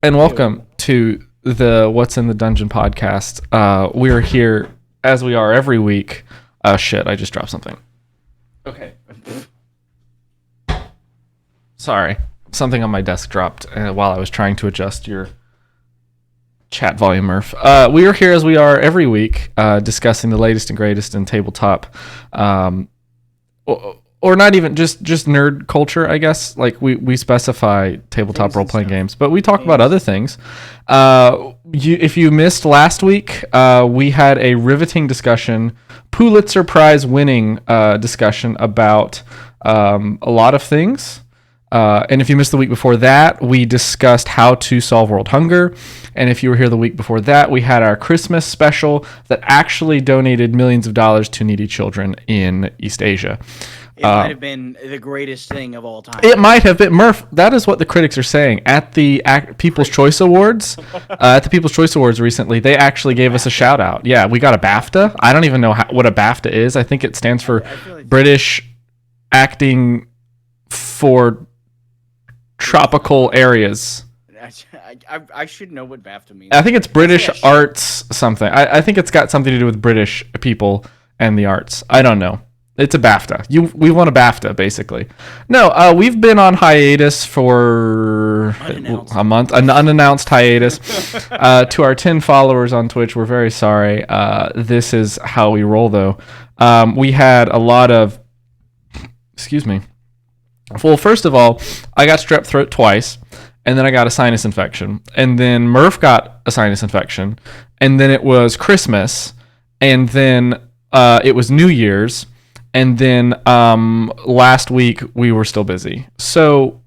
And welcome to the What's in the Dungeon podcast. We're here as we are every week. Shit, I just dropped something. Okay. Sorry. Something on my desk dropped while I was trying to adjust your chat volume, Murph. We are here as we are every week, discussing the latest and greatest in tabletop. Or not even just nerd culture, I guess. Like we specify tabletop role playing games, but we talk about other things. If you missed last week, we had a riveting discussion, Pulitzer Prize winning discussion about a lot of things. And if you missed the week before that, we discussed how to solve world hunger. And if you were here the week before that, we had our Christmas special that actually donated millions of dollars to needy children in East Asia. It might have been the greatest thing of all time. It might have been. Murph, that is what the critics are saying. At the People's Choice Awards, recently, they actually gave us a shout out. Yeah, we got a BAFTA. I don't even know what a BAFTA is. I think it stands for British Acting for Tropical Areas. I should know what BAFTA means. I think it's British Arts something. I think it's got something to do with British people and the arts. I don't know. It's a BAFTA. We won a BAFTA, basically. No, we've been on hiatus for a month, an unannounced hiatus. To our 10 followers on Twitch, we're very sorry. This is how we roll, though. We had a lot of... Excuse me. Well, first of all, I got strep throat twice, and then I got a sinus infection. And then Murph got a sinus infection, and then it was Christmas, and then it was New Year's. And then last week we were still busy. So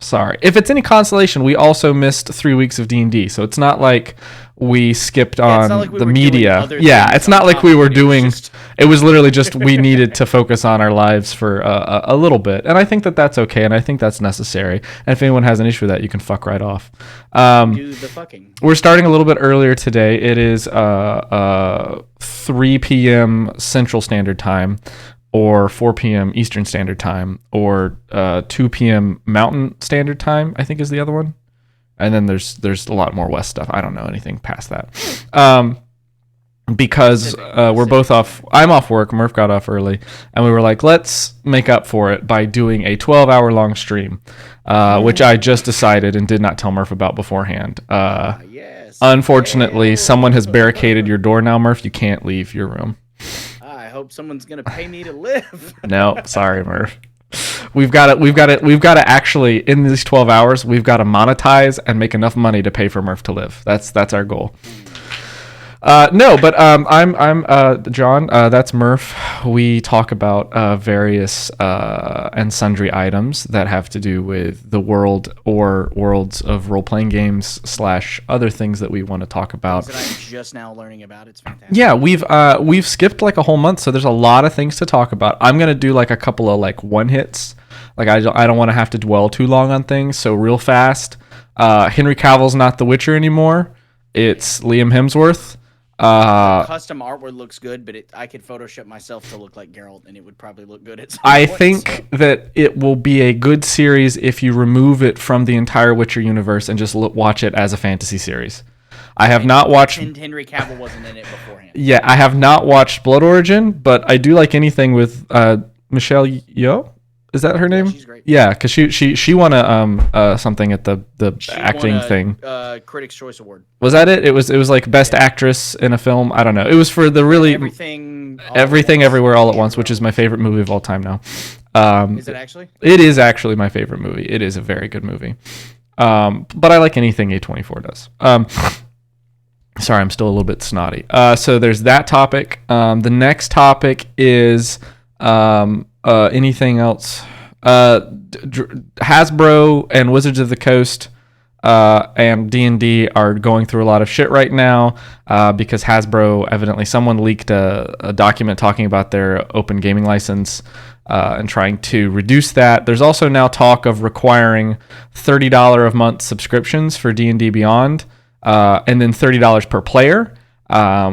sorry. If it's any consolation, we also missed 3 weeks of D&D. So it's not like we skipped on the media. Yeah, it's not like we were doing... It was literally just we needed to focus on our lives for a little bit. And I think that that's okay, and I think that's necessary. And if anyone has an issue with that, you can fuck right off. Do the fucking. We're starting a little bit earlier today. It is 3 p.m. Central Standard Time, or 4 p.m. Eastern Standard Time, or 2 p.m. Mountain Standard Time, I think is the other one. And then there's a lot more West stuff. I don't know anything past that. Because we're both off. I'm off work. Murph got off early. And we were like, let's make up for it by doing a 12-hour long stream, which I just decided and did not tell Murph about beforehand. Yes. Unfortunately, someone has barricaded your door now, Murph. You can't leave your room. I hope someone's gonna pay me to live. No, sorry, Murph. We've got to actually, in these 12 hours, we've got to monetize and make enough money to pay for Murph to live. That's our goal. No, but I'm John. That's Murph. We talk about various and sundry items that have to do with the world or worlds of role-playing games / other things that we want to talk about. That I'm just now learning about. It's fantastic. Yeah, we've skipped like a whole month, so there's a lot of things to talk about. I'm gonna do like a couple of like one hits. Like I don't want to have to dwell too long on things. So real fast, Henry Cavill's not The Witcher anymore. It's Liam Hemsworth. Custom artwork looks good, but I could Photoshop myself to look like Geralt, and it would probably look good at some I point, think that it will be a good series if you remove it from the entire Witcher universe and just watch it as a fantasy series. I have not watched... Henry Cavill wasn't in it beforehand. Yeah, I have not watched Blood Origin, but I do like anything with Michelle Yeoh. Is that her name? Yeah, she's great. Yeah, because she won a something at the acting thing. Critics' Choice Award. Was that it? It was like best actress in a film. I don't know. It was for the really Everything Everywhere All at Once, which is my favorite movie of all time now. Is it actually? It is actually my favorite movie. It is a very good movie. But I like anything A24 does. Sorry, I'm still a little bit snotty. So there's that topic. The next topic is anything else. Hasbro and Wizards of the Coast and D&D are going through a lot of shit right now because Hasbro, evidently someone leaked a document talking about their open gaming license and trying to reduce that. There's also now talk of requiring $30 a month subscriptions for D&D Beyond and then $30 per player.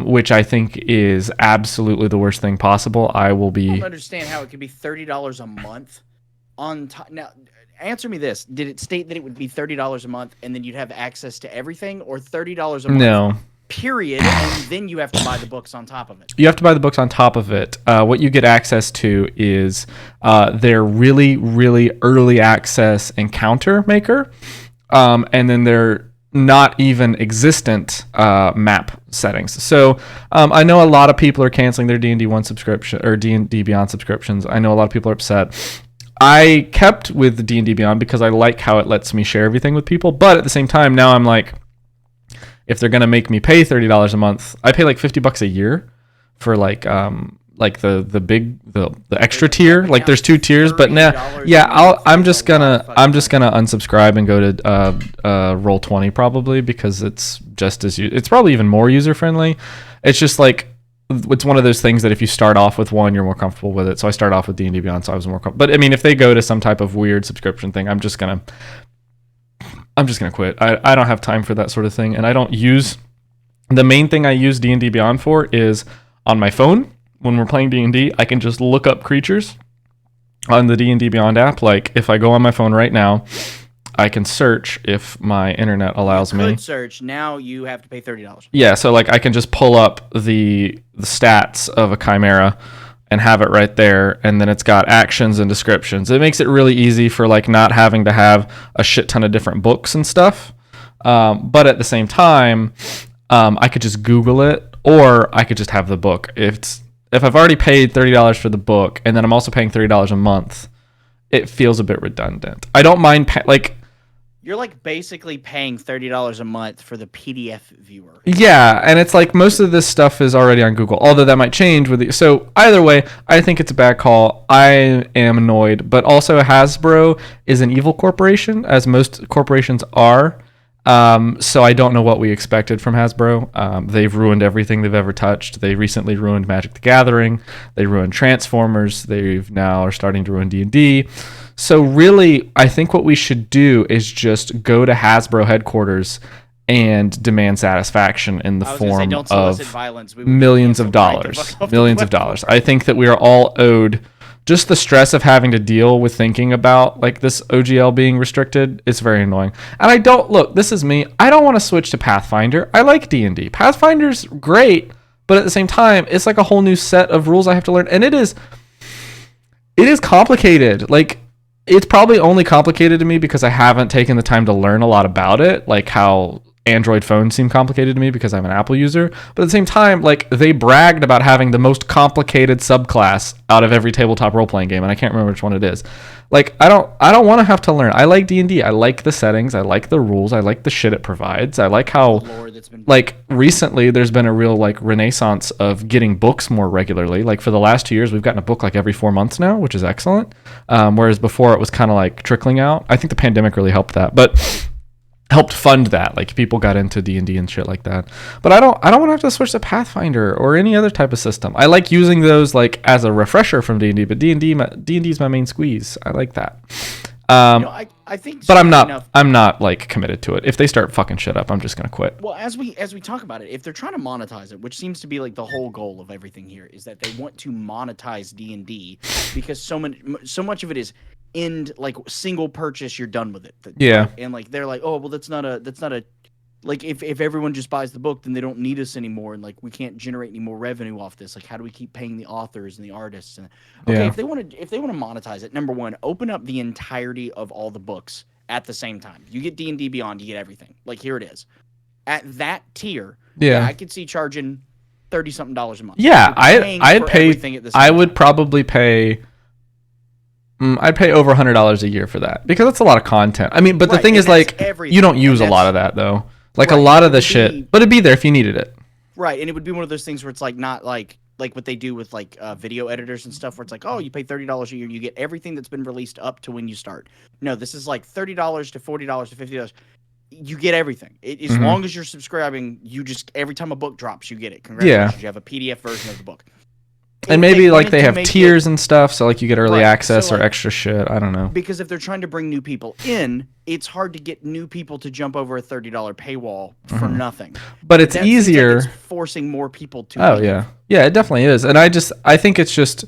Which I think is absolutely the worst thing possible. I don't understand how it could be $30 a month on top. Now, answer me this: did it state that it would be $30 a month, and then you'd have access to everything, or $30 a month? No. Period, and then you have to buy the books on top of it. You have to buy the books on top of it. What you get access to is their really, really early access encounter maker, and then their not even existent map settings. So I know a lot of people are canceling their D&D 1 subscription or D&D Beyond subscriptions. I know a lot of people are upset. I kept with D&D Beyond because I like how it lets me share everything with people, but at the same time, now I'm like, if they're gonna make me pay $30 a month, I pay like $50 a year for like the extra tier. Like there's 2 tiers, but now I'm just gonna unsubscribe and go to Roll20 probably, because it's just as it's probably even more user friendly. It's just like it's one of those things that if you start off with one, you're more comfortable with it. So I start off with D&D Beyond, so I was more comfortable. But I mean, if they go to some type of weird subscription thing, I'm just gonna quit. I don't have time for that sort of thing, and I don't use. The main thing I use D&D Beyond for is on my phone. When we're playing D&D, I can just look up creatures on the D&D Beyond app. Like if I go on my phone right now, I can search if my internet allows me. Search. Now you have to pay $30. Yeah, so like I can just pull up the stats of a chimera and have it right there, and then it's got actions and descriptions. It makes it really easy for like not having to have a shit ton of different books and stuff. But at the same time, I could just Google it, or I could just have the book. If I've already paid $30 for the book, and then I'm also paying $30 a month, it feels a bit redundant. I don't mind you're like basically paying $30 a month for the PDF viewer. Yeah, and it's like most of this stuff is already on Google, although that might change with the. So either way, I think it's a bad call. I am annoyed, but also Hasbro is an evil corporation, as most corporations are. So I don't know what we expected from Hasbro. They've ruined everything they've ever touched. They recently ruined Magic the Gathering. They ruined Transformers. They've now are starting to ruin D&D. So really, I think what we should do is just go to Hasbro headquarters and demand satisfaction in the form of millions of dollars. Millions of dollars. I think that we are all owed just the stress of having to deal with thinking about like this OGL being restricted. It's very annoying. And I don't look, this is me. I don't want to switch to Pathfinder. I like D&D. Pathfinder's great, but at the same time, it's like a whole new set of rules I have to learn. And it is complicated. Like, it's probably only complicated to me because I haven't taken the time to learn a lot about it, like how Android phones seem complicated to me because I'm an Apple user. But at the same time, like they bragged about having the most complicated subclass out of every tabletop role-playing game, and I can't remember which one it is. Like I don't want to have to learn. I like D&D. I like the settings. I like the rules. I like the shit it provides. I like how like recently there's been a real like renaissance of getting books more regularly. Like for the last 2 years, we've gotten a book like every 4 months now, which is excellent. Whereas before it was kind of like trickling out. I think the pandemic really helped that, but helped fund that. Like people got into D&D and shit like that. But I don't want to have to switch to Pathfinder or any other type of system. I like using those like as a refresher from D&D, but D&D is my main squeeze. I like that. I think, but I'm not like committed to it. If they start fucking shit up, I'm just gonna quit. Well, as we talk about it, if they're trying to monetize it, which seems to be like the whole goal of everything here, is that they want to monetize D&D because so much of it is end like single purchase, you're done with it. Yeah. And like they're like, oh well, that's not a like if everyone just buys the book, then they don't need us anymore, and like we can't generate any more revenue off this. Like how do we keep paying the authors and the artists? And okay, if they want to monetize it, number one, open up the entirety of all the books at the same time. You get D&D Beyond, you get everything. Like here it is. At that tier, I could see charging $30-something a month. Yeah, I'd pay. I would probably pay. I'd pay over $100 a year for that because that's a lot of content. I mean, but the thing is, like, you don't use a lot of that though. Like a lot of the shit, but it'd be there if you needed it. Right, and it would be one of those things where it's like not like what they do with like video editors and stuff, where it's like, oh, you pay $30 a year, you get everything that's been released up to when you start. No, this is like $30 to $40 to $50. You get everything. As long as you're subscribing, you just every time a book drops, you get it. Congratulations, you have a PDF version of the book. And maybe like they have tiers and stuff, so like you get early access or extra shit. I don't know. Because if they're trying to bring new people in, it's hard to get new people to jump over a $30 paywall for nothing. But it's easier. Like it's forcing more people to. Oh yeah, yeah, it definitely is. And I think it's just.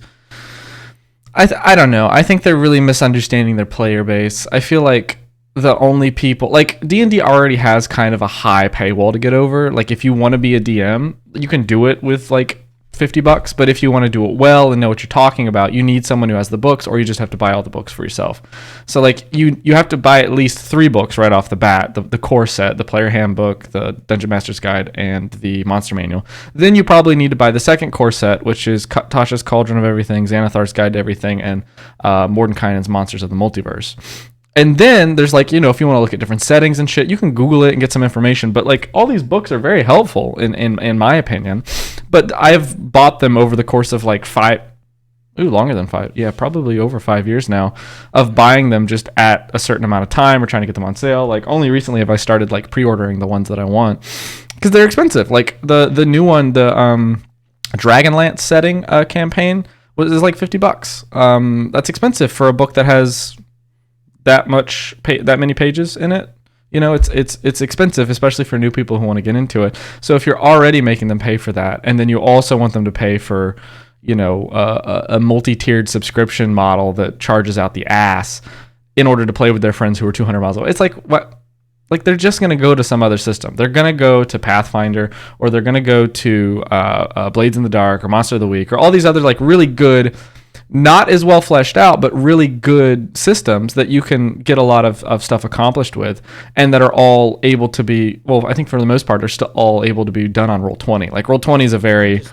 I don't know. I think they're really misunderstanding their player base. I feel like the only people like D&D already has kind of a high paywall to get over. Like if you want to be a DM, you can do it with like $50, but if you want to do it well and know what you're talking about, you need someone who has the books, or you just have to buy all the books for yourself. So like you have to buy at least 3 books right off the bat: the core set, the player handbook, the Dungeon Master's Guide, and the monster manual. Then you probably need to buy the second core set, which is Tasha's Cauldron of Everything, Xanathar's Guide to Everything, and Mordenkainen's Monsters of the Multiverse. And then there's like, if you want to look at different settings and shit, you can Google it and get some information. But like all these books are very helpful in my opinion. But I've bought them over the course of like longer than 5. Yeah, probably over 5 years now of buying them just at a certain amount of time or trying to get them on sale. Like only recently have I started like pre-ordering the ones that I want because they're expensive. Like the new one, the Dragonlance setting campaign is like $50. That's expensive for a book that has that many pages in it. It's expensive, especially for new people who want to get into it. So if you're already making them pay for that, and then you also want them to pay for a multi-tiered subscription model that charges out the ass in order to play with their friends who are 200 miles away, it's like, what? Like they're just going to go to some other system. They're going to go to Pathfinder, or they're going to go to Blades in the Dark or Monster of the Week, or all these other like really good, not as well fleshed out, but really good systems that you can get a lot of stuff accomplished with, and that are all able to be, well, I think for the most part, are still all able to be done on Roll20. Like Roll20 is a very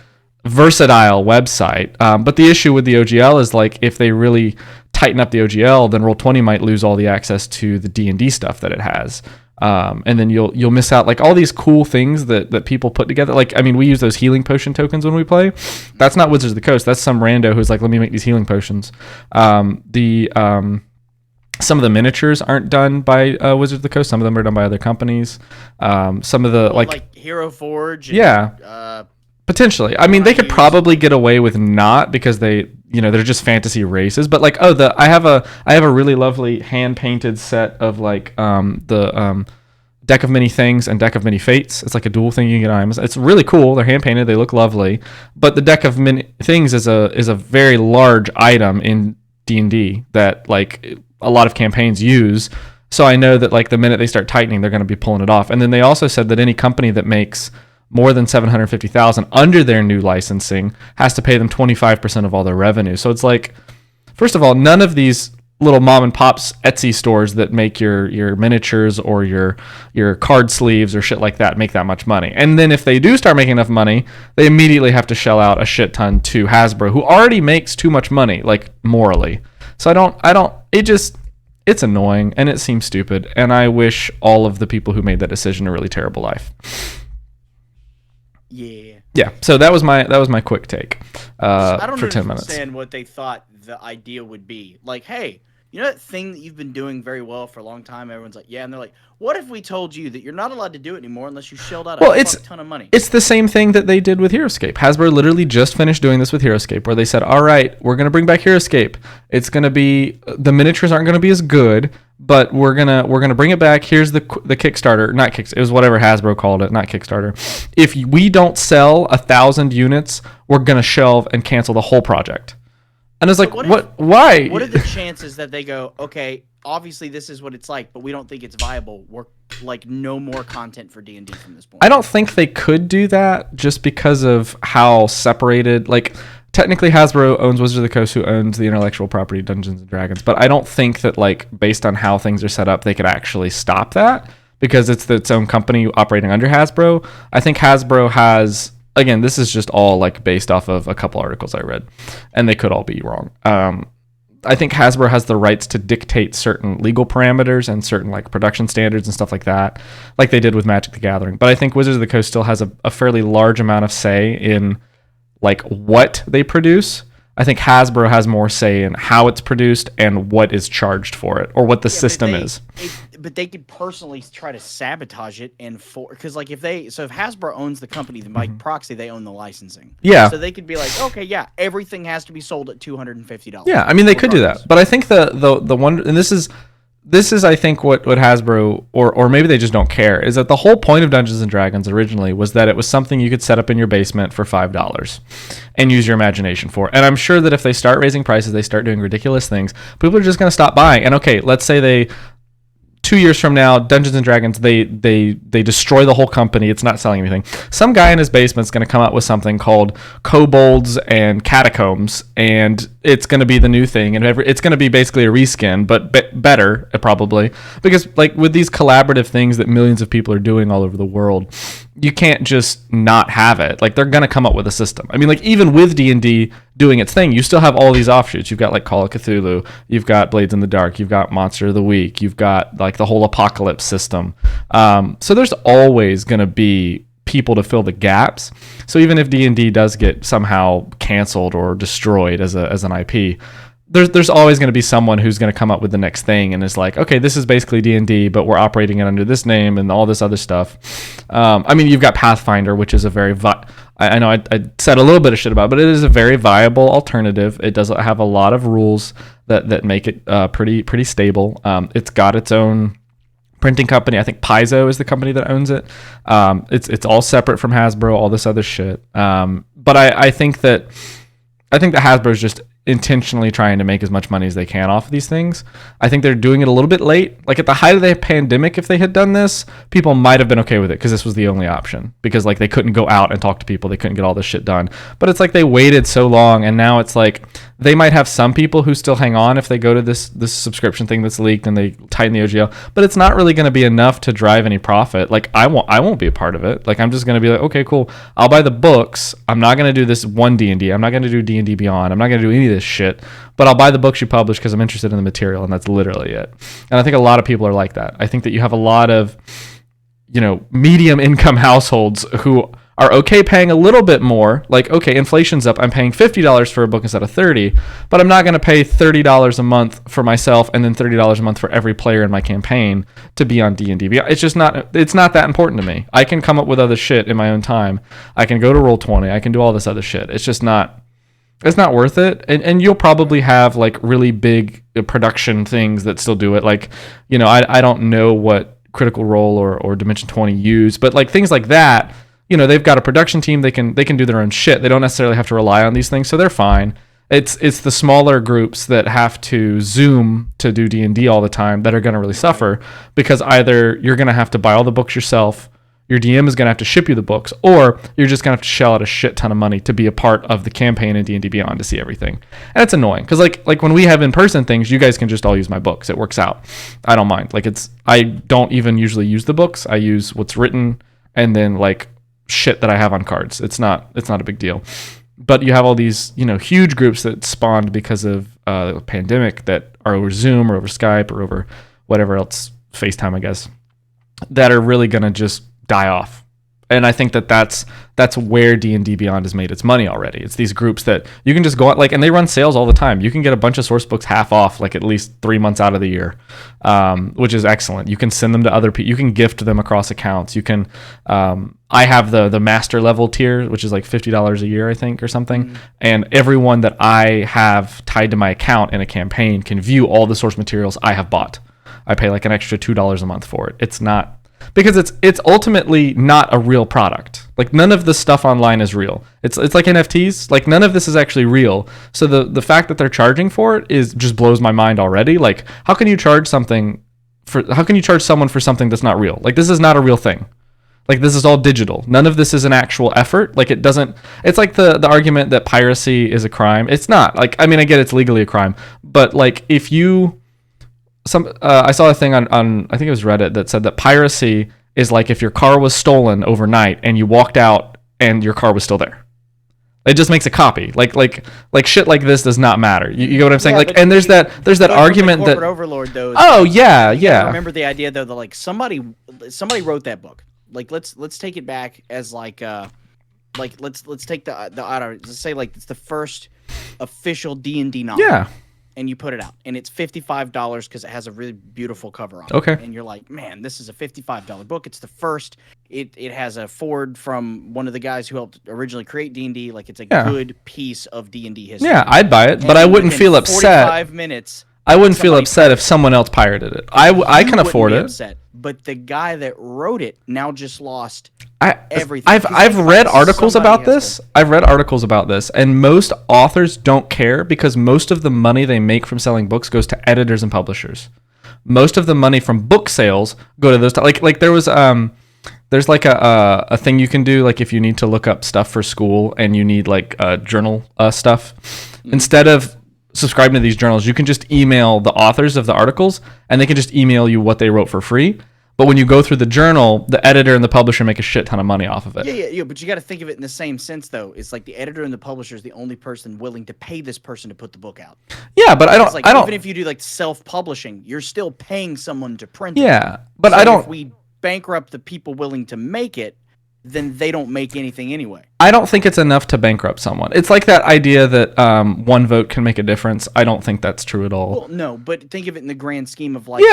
versatile website, but the issue with the OGL is like if they really tighten up the OGL, then Roll20 might lose all the access to the D&D stuff that it has. And then you'll miss out like all these cool things that people put together. Like, I mean, we use those healing potion tokens when we play. That's not Wizards of the Coast. That's some rando who's like, let me make these healing potions. Some of the miniatures aren't done by Wizards of the Coast. Some of them are done by other companies. Some of the like Hero Forge. And, yeah. Potentially. I mean, they could probably get away with not, because they're just fantasy races. But like, I have a really lovely hand painted set of like the Deck of Many Things and Deck of Many Fates. It's like a dual thing you can get on Amazon. It's really cool. They're hand painted. They look lovely. But the Deck of Many Things is a very large item in D&D that like a lot of campaigns use. So I know that like the minute they start tightening, they're going to be pulling it off. And then they also said that any company that makes more than $750,000 under their new licensing has to pay them 25% of all their revenue. So it's like, first of all, none of these little mom and pops Etsy stores that make your miniatures or your card sleeves or shit like that make that much money. And then if they do start making enough money, they immediately have to shell out a shit ton to Hasbro, who already makes too much money, like morally. So it's annoying and it seems stupid. And I wish all of the people who made that decision a really terrible life. Yeah. So that was my quick take. I don't for 10 minutes. understand what they thought the idea would be. Like, hey, you know that thing that you've been doing very well for a long time? Everyone's like, yeah, and they're like, what if we told you that you're not allowed to do it anymore unless you shelled out a ton of money? It's the same thing that they did with HeroScape. Hasbro literally just finished doing this with HeroScape, where they said, all right, we're gonna bring back HeroScape. It's gonna be, the miniatures aren't gonna be as good, but we're gonna bring it back. Here's the Kickstarter, not Kickstarter. It was whatever Hasbro called it, not Kickstarter. If we don't sell 1,000 units, we're gonna shelve and cancel the whole project. And I was like, why? What are the chances that they go, okay, obviously this is what it's like, but we don't think it's viable. We're like, no more content for D&D from this point. I don't think they could do that just because of how separated, like, technically Hasbro owns Wizards of the Coast, who owns the intellectual property Dungeons & Dragons. But I don't think that, like, based on how things are set up, they could actually stop that because it's its own company operating under Hasbro. I think Hasbro has... Again, this is just all like based off of a couple articles I read, and they could all be wrong. I think Hasbro has the rights to dictate certain legal parameters and certain like production standards and stuff like that, like they did with Magic the Gathering. But I think Wizards of the Coast still has a fairly large amount of say in like what they produce. I think Hasbro has more say in how it's produced and what is charged for it, or what the system is. But they could personally try to sabotage it, because like if Hasbro owns the company, then by proxy they own the licensing. Yeah. So they could be like, okay, yeah, everything has to be sold at $250. Yeah, I mean they could do that, but I think the one, and this is this is, I think, what Hasbro, or maybe they just don't care, is that the whole point of Dungeons and Dragons originally was that it was something you could set up in your basement for $5 and use your imagination for. And I'm sure that if they start raising prices, they start doing ridiculous things, people are just going to stop buying. And okay, let's say they 2 years from now, Dungeons and Dragons, they destroy the whole company. It's not selling anything. Some guy in his basement is going to come up with something called Kobolds and Catacombs, and it's going to be the new thing, and it's going to be basically a reskin, but better probably, because like with these collaborative things that millions of people are doing all over the world, you can't just not have it. Like they're going to come up with a system. I mean, like even with D&D doing its thing, you still have all these offshoots. You've got like Call of Cthulhu, you've got Blades in the Dark, you've got Monster of the Week, you've got like the whole Apocalypse system. So there's always going to be people to fill the gaps. So even if D&D does get somehow canceled or destroyed as an IP, there's always going to be someone who's going to come up with the next thing and is like, okay, this is basically D&D, but we're operating it under this name and all this other stuff. I mean, you've got Pathfinder, which is a very I know I said a little bit of shit about it, but it is a very viable alternative. It does have a lot of rules that make it pretty stable. It's got its own printing company. I think Paizo is the company that owns it. It's all separate from Hasbro, all this other shit. But I think that Hasbro is just intentionally trying to make as much money as they can off of these things. I think they're doing it a little bit late. Like at the height of the pandemic, if they had done this, people might have been okay with it because this was the only option, because like they couldn't go out and talk to people. They couldn't get all this shit done. But it's like they waited so long, and now it's like they might have some people who still hang on if they go to this subscription thing that's leaked and they tighten the OGL, but it's not really going to be enough to drive any profit. Like I won't be a part of it. Like I'm just going to be like, okay, cool. I'll buy the books. I'm not going to do this one D&D. I'm not going to do D&D Beyond. I'm not going to do any of this shit, but I'll buy the books you publish because I'm interested in the material, and that's literally it. And I think a lot of people are like that. I think that you have a lot of, medium income households who are okay paying a little bit more. Like, okay, inflation's up. I'm paying $50 for a book instead of $30, but I'm not going to pay $30 a month for myself and then $30 a month for every player in my campaign to be on D&D. It's not that important to me. I can come up with other shit in my own time. I can go to Roll20. I can do all this other shit. It's not worth it. And you'll probably have like really big production things that still do it. Like, I don't know what Critical Role or Dimension 20 use, but like things like that, they've got a production team. They can do their own shit. They don't necessarily have to rely on these things, so they're fine. It's the smaller groups that have to Zoom to do D&D all the time that are going to really suffer, because either you're going to have to buy all the books yourself, your DM is going to have to ship you the books, or you're just going to have to shell out a shit ton of money to be a part of the campaign in D&D Beyond to see everything. And it's annoying because like when we have in-person things, you guys can just all use my books. It works out. I don't mind. Like I don't even usually use the books. I use what's written and then like shit that I have on cards. It's not a big deal. But you have all these, huge groups that spawned because of the pandemic that are over Zoom or over Skype or over whatever else, FaceTime, I guess, that are really going to just die off. And I think that's where D&D Beyond has made its money already. It's these groups that you can just go out, and they run sales all the time. You can get a bunch of source books half off, like at least 3 months out of the year, which is excellent. You can send them to other people. You can gift them across accounts. You can. I have the master level tier, which is like $50 a year, I think, or something. Mm-hmm. And everyone that I have tied to my account in a campaign can view all the source materials I have bought. I pay like an extra $2 a month for it. It's not. Because it's ultimately not a real product. Like none of the stuff online is real. It's like NFTs. Like none of this is actually real. So the fact that they're charging for it just blows my mind already. Like how can you charge someone for something that's not real? Like this is not a real thing. Like this is all digital. None of this is an actual effort. Like it's like the argument that piracy is a crime. It's not. Like I mean I get it's legally a crime, but like if you I saw a thing on I think it was Reddit that said that piracy is like if your car was stolen overnight and you walked out and your car was still there. It just makes a copy. Like shit like this does not matter. You get what I'm saying? Yeah, like, and there's that argument that overlord though. Oh yeah. Remember the idea though that like somebody wrote that book. Like let's take it back as like let's take let's say like it's the first official D&D novel. Yeah. And you put it out, and it's $55 because it has a really beautiful cover on it. Okay. And you're like, man, this is a $55 book. It's the first. It has a forward from one of the guys who helped originally create D&D. Like it's a good piece of D&D history. Yeah, I'd buy it, but I wouldn't feel upset. 45 minutes, I wouldn't feel upset if someone else pirated it. I can afford it. Upset, but the guy that wrote it now just lost everything. I've read articles about this. I've read articles about this, and most authors don't care because most of the money they make from selling books goes to editors and publishers. Most of the money from book sales go to those. Like there was there's like a thing you can do, like if you need to look up stuff for school and you need like journal stuff, instead of subscribing to these journals, you can just email the authors of the articles and they can just email you what they wrote for free. But when you go through the journal, the editor and the publisher make a shit ton of money off of it. Yeah. But you got to think of it in the same sense, though. It's like the editor and the publisher is the only person willing to pay this person to put the book out. Yeah, but I don't. Even if you do like self-publishing, you're still paying someone to print it. Yeah, but If we bankrupt the people willing to make it, then they don't make anything anyway. I don't think it's enough to bankrupt someone. It's like that idea that one vote can make a difference. I don't think that's true at all. Well, no, but think of it in the grand scheme of like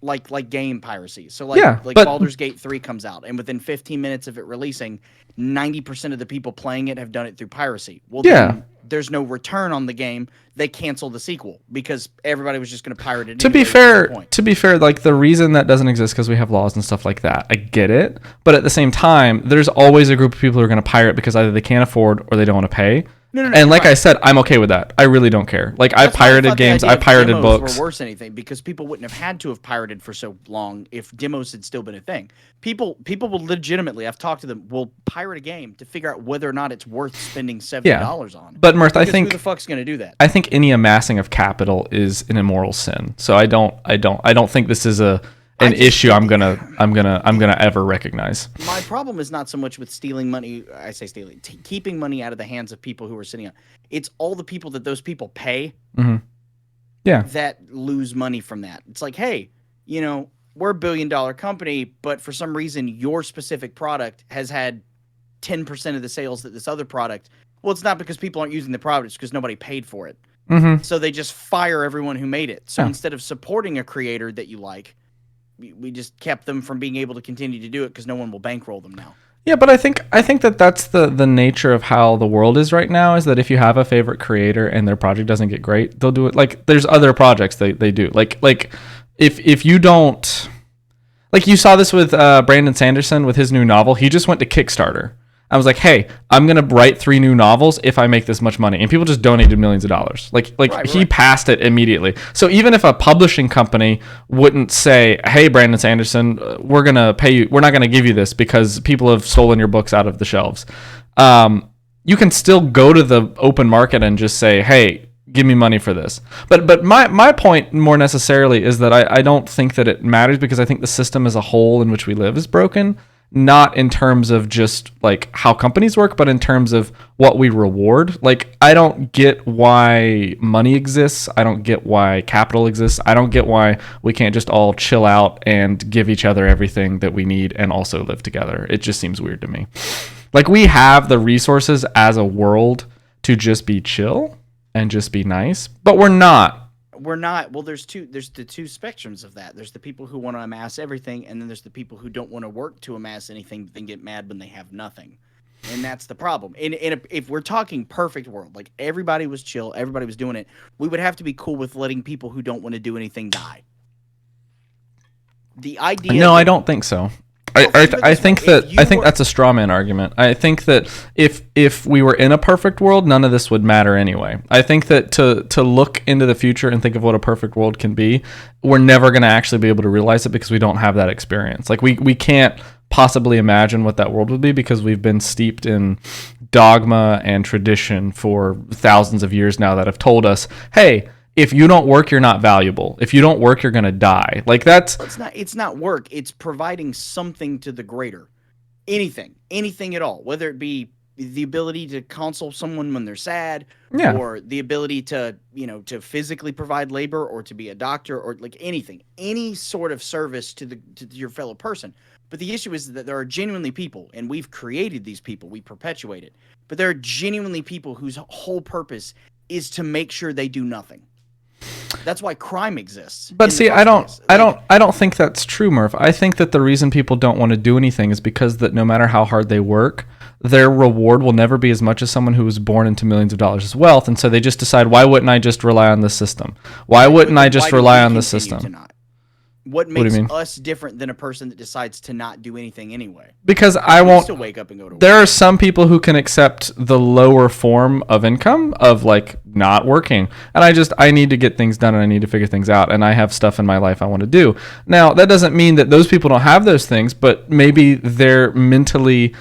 like game piracy. So Baldur's Gate 3 comes out, and within 15 minutes of it releasing, 90% of the people playing it have done it through piracy. Well, then there's no return on the game. They cancel the sequel because everybody was just going to pirate it. To be fair, like the reason that doesn't exist because we have laws and stuff like that. I get it, but at the same time, there's always a group of people who are going to pirate because either they can't afford or they don't want to pay. No, and like I said, I'm okay with that. I really don't care. Like I pirated games, I pirated books. Were worse than anything because people wouldn't have had to have pirated for so long if demos had still been a thing. People will legitimately, I've talked to them, will pirate a game to figure out whether or not it's worth spending $70 on. But Mirth, I think who the fuck's going to do that? I think any amassing of capital is an immoral sin. So I don't think this is an issue I'm gonna ever recognize. My problem is not so much with stealing money. I say stealing, keeping money out of the hands of people who are sitting on. It's all the people that those people pay. Mm-hmm. Yeah. That lose money from that. It's like, hey, we're a $1 billion company, but for some reason your specific product has had 10% of the sales that this other product. Well, it's not because people aren't using the product; it's because nobody paid for it. Mm-hmm. So they just fire everyone who made it. So instead of supporting a creator that you like, we just kept them from being able to continue to do it because no one will bankroll them now. Yeah, but I think that's the nature of how the world is right now, is that if you have a favorite creator and their project doesn't get great, they'll do it. Like there's other projects they do. Like if you don't, like you saw this with Brandon Sanderson with his new novel, he just went to Kickstarter. I was like, hey, I'm going to write 3 new novels if I make this much money. And people just donated millions of dollars. He passed it immediately. So even if a publishing company wouldn't say, hey, Brandon Sanderson, we're going to pay you. We're not going to give you this because people have stolen your books out of the shelves. You can still go to the open market and just say, hey, give me money for this. But my point more necessarily is that I don't think that it matters because I think the system as a whole in which we live is broken. Not in terms of just like how companies work, but in terms of what we reward. Like, I don't get why money exists. I don't get why capital exists. I don't get why we can't just all chill out and give each other everything that we need and also live together. It just seems weird to me. Like, we have the resources as a world to just be chill and just be nice, but we're not. We're not. Well, there's the two spectrums of that. There's the people who want to amass everything, and then there's the people who don't want to work to amass anything, but then get mad when they have nothing. And that's the problem. And if we're talking perfect world, like everybody was chill, everybody was doing it, we would have to be cool with letting people who don't want to do anything die. The idea. No, I don't think so. I think that's a straw man argument. I think that if we were in a perfect world, none of this would matter anyway. I think that to look into the future and think of what a perfect world can be, we're never going to actually be able to realize it because we don't have that experience. Like we can't possibly imagine what that world would be because we've been steeped in dogma and tradition for thousands of years now that have told us, hey, if you don't work, you're not valuable. If you don't work, you're going to die. Like that's... It's not work. It's providing something to the greater. Anything at all. Whether it be the ability to console someone when they're sad, or the ability to, to physically provide labor, or to be a doctor, or like anything. Any sort of service to your fellow person. But the issue is that there are genuinely people, and we've created these people. We perpetuate it. But there are genuinely people whose whole purpose is to make sure they do nothing. That's why crime exists. But see, I don't think that's true, Murph. I think that the reason people don't want to do anything is because that no matter how hard they work, their reward will never be as much as someone who was born into millions of dollars of wealth, and so they just decide, why wouldn't I just rely on this system? Why wouldn't I just rely on the system? What makes us different than a person that decides to not do anything anyway? Because I won't still wake up and go to work. There are some people who can accept the lower form of income of like not working. And I need to get things done and I need to figure things out. And I have stuff in my life I want to do. Now, that doesn't mean that those people don't have those things, but maybe they're mentally,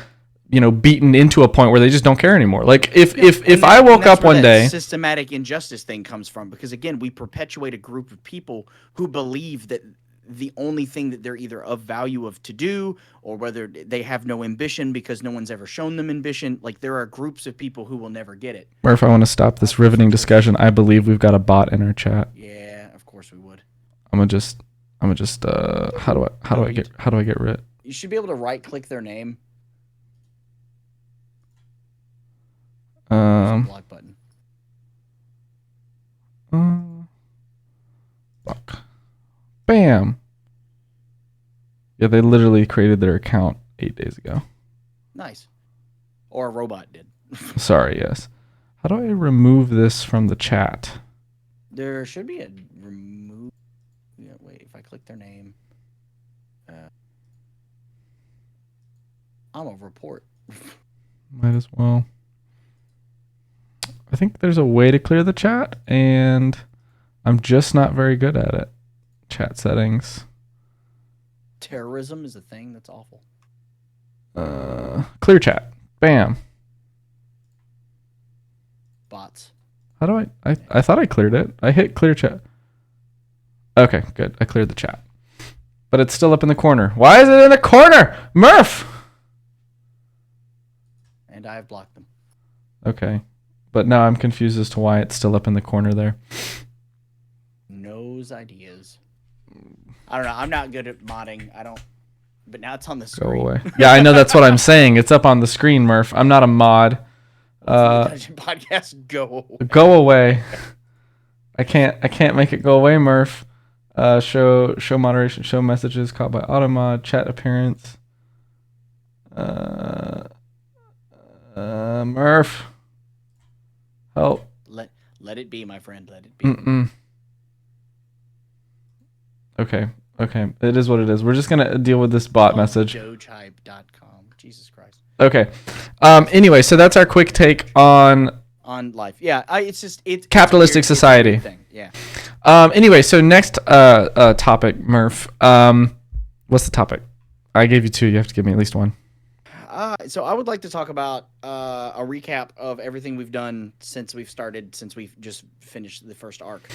beaten into a point where they just don't care anymore. Like if I woke up one day, systematic injustice thing comes from, because again, we perpetuate a group of people who believe that the only thing that they're either of value of to do, or whether they have no ambition because no one's ever shown them ambition. Like, there are groups of people who will never get it. Or if I want to stop this riveting discussion, I believe we've got a bot in our chat. Yeah, of course we would. I'm gonna just how do I get rid? You should be able to right click their name. Block button. Fuck. Bam. Yeah, they literally created their account 8 days ago. Nice. Or a robot did. Sorry, yes. How do I remove this from the chat? There should be a remove. Yeah, wait, if I click their name. I'm a report. Might as well. I think there's a way to clear the chat, and I'm just not very good at it. Chat settings. Terrorism is a thing that's awful. Clear chat. Bam. Bots. How do I thought I cleared it. I hit clear chat. Okay, good. I cleared the chat. But it's still up in the corner. Why is it in the corner? Murph! And I have blocked them. Okay. But now I'm confused as to why it's still up in the corner there. Knows ideas. I don't know. I'm not good at modding. But now it's on the screen. Go away. Yeah, I know, that's what I'm saying. It's up on the screen, Murph. I'm not a mod. Podcast, go away. Go away. I can't make it go away, Murph. Show moderation, show messages caught by automod, chat appearance. Murph. Help. Let it be, my friend. Let it be. Mm-mm. Okay. It is what it is. We're just gonna deal with this bot message. Dogehype.com. Jesus Christ. Okay. Anyway, so that's our quick take on life. Yeah. It's capitalistic society. Yeah. Anyway, so next topic, Murph. What's the topic? I gave you two. You have to give me at least one. So I would like to talk about a recap of everything we've done since we've just finished the first arc.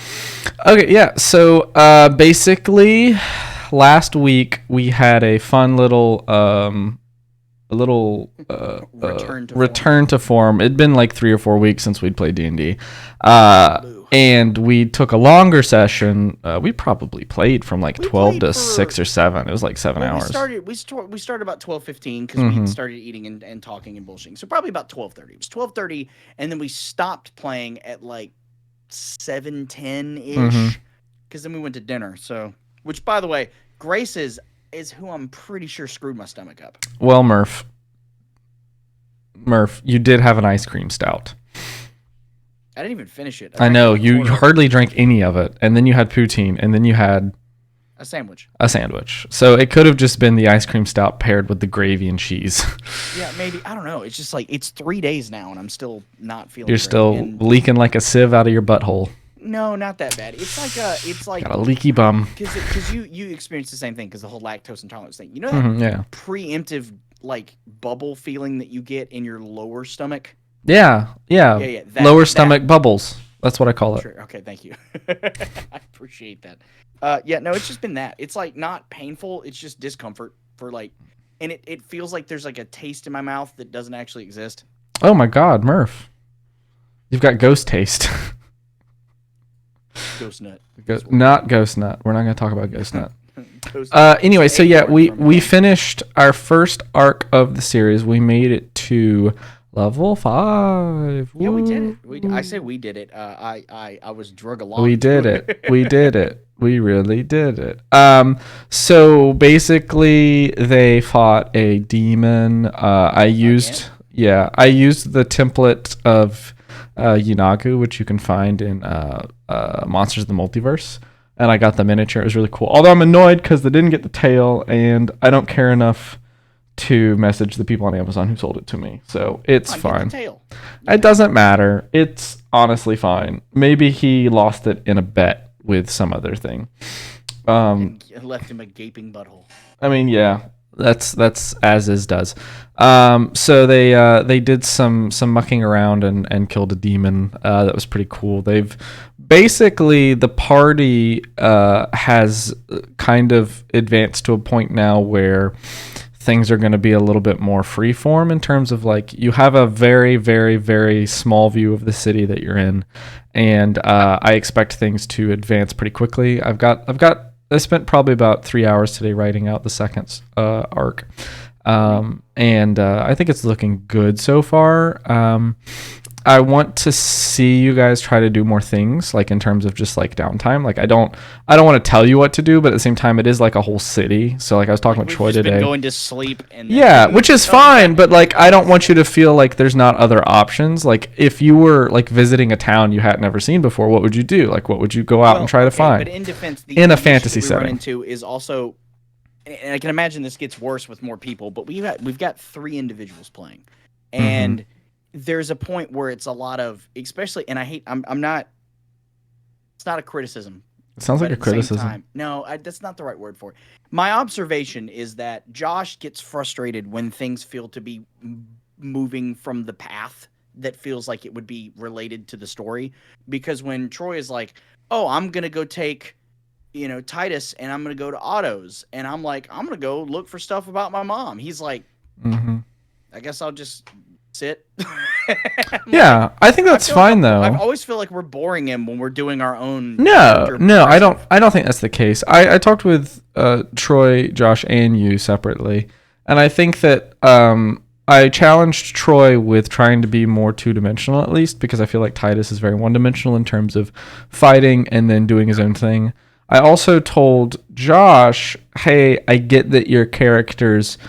Okay, yeah. So basically, last week we had a fun little return to form. It'd been like 3 or 4 weeks since we'd played D&D. And we took a longer session. We probably played from like 12 to 6 or 7. It was like 7 hours. We started about 12:15 because we started eating and talking and bullshitting. So probably about 12:30. It was 12:30, and then we stopped playing at like 7:10-ish because then we went to dinner. So, which by the way, Grace is who I'm pretty sure screwed my stomach up. Well, Murph, you did have an ice cream stout. I didn't even finish it. I know, you hardly drank any of it, and then you had poutine, and then you had a sandwich. So it could have just been the ice cream stout paired with the gravy and cheese. Yeah, maybe. I don't know. It's just like it's 3 days now, and I'm still not feeling. You're still leaking like a sieve out of your butthole. No, not that bad. It's like got a leaky bum. Because you experienced the same thing because the whole lactose intolerance thing. You know that preemptive like bubble feeling that you get in your lower stomach. Yeah. Lower stomach bubbles. That's what I call it. Sure. Okay, thank you. I appreciate that. No, it's just been that. It's like not painful. It's just discomfort for like, and it feels like there's like a taste in my mouth that doesn't actually exist. Oh my God, Murph. You've got ghost taste. Ghost nut. Not ghost nut. We're not going to talk about ghost nut. Anyway, so yeah, we finished our first arc of the series. We made it to Level 5. Yeah, we did it. I Woo. say we did it. I was drug along We to did it. We it. did it. We really did it. So basically they fought a demon. I used the template of Yunagu, which you can find in Monsters of the Multiverse, and I got the miniature. It was really cool. Although I'm annoyed because they didn't get the tail, and I don't care enough to message the people on Amazon who sold it to me. So it's fine. It doesn't matter. It's honestly fine. Maybe he lost it in a bet with some other thing. And left him a gaping butthole. I mean, yeah, that's as is does. So they did some mucking around and killed a demon. That was pretty cool. They've basically, the party has kind of advanced to a point now where things are going to be a little bit more freeform in terms of like you have a very, very, very small view of the city that you're in, and I expect things to advance pretty quickly. I spent probably about 3 hours today writing out the second arc, and I think it's looking good so far. I want to see you guys try to do more things, like in terms of just like downtime. Like I don't want to tell you what to do, but at the same time, it is like a whole city. So like I was talking with Troy today. Been going to sleep and yeah, which is fine, but like I don't want you to feel like there's not other options. Like if you were like visiting a town you had never seen before, what would you do? Like what would you go out and try to find? But in defense, in a fantasy setting, run into is also, and I can imagine this gets worse with more people. But we've got 3 individuals playing, and there's a point where it's a lot of, especially, and I'm not, it's not a criticism. It sounds like a criticism. No, that's not the right word for it. My observation is that Josh gets frustrated when things feel to be moving from the path that feels like it would be related to the story. Because when Troy is like, oh, I'm going to go take, Titus, and I'm going to go to Otto's, and I'm like, I'm going to go look for stuff about my mom. He's like, I guess I'll just sit. Yeah, I think that's fine though. I always feel like we're boring him when we're doing our own. No, I don't think that's the case. I talked with Troy, Josh, and you separately, and I think that I challenged Troy with trying to be more 2-dimensional at least, because I feel like Titus is very 1-dimensional in terms of fighting and then doing his own thing. I also told Josh, hey, I get that your character's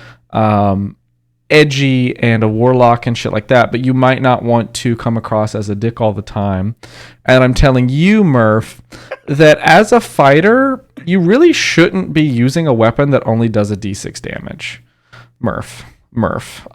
edgy and a warlock and shit like that, but you might not want to come across as a dick all the time. And I'm telling you, Murph, that as a fighter, you really shouldn't be using a weapon that only does a d6 damage. Murph.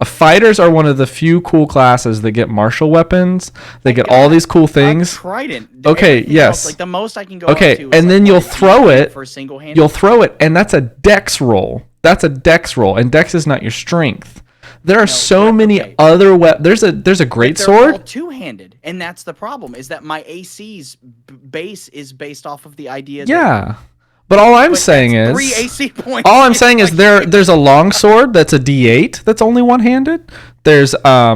Fighters are one of the few cool classes that get martial weapons. They get all these cool things. Trident. Okay, yes. Like the most I can go. Okay, to and then you'll throw it. For single-handed. You'll throw it, and that's a dex roll. And dex is not your strength. There are so many other weapons. There's a great sword. All two-handed, and that's the problem. Is that my AC's base is based off of the idea. Yeah, but all I'm saying is 3 AC points. All I'm saying is there's a long sword that's a D8 that's only one-handed. There's a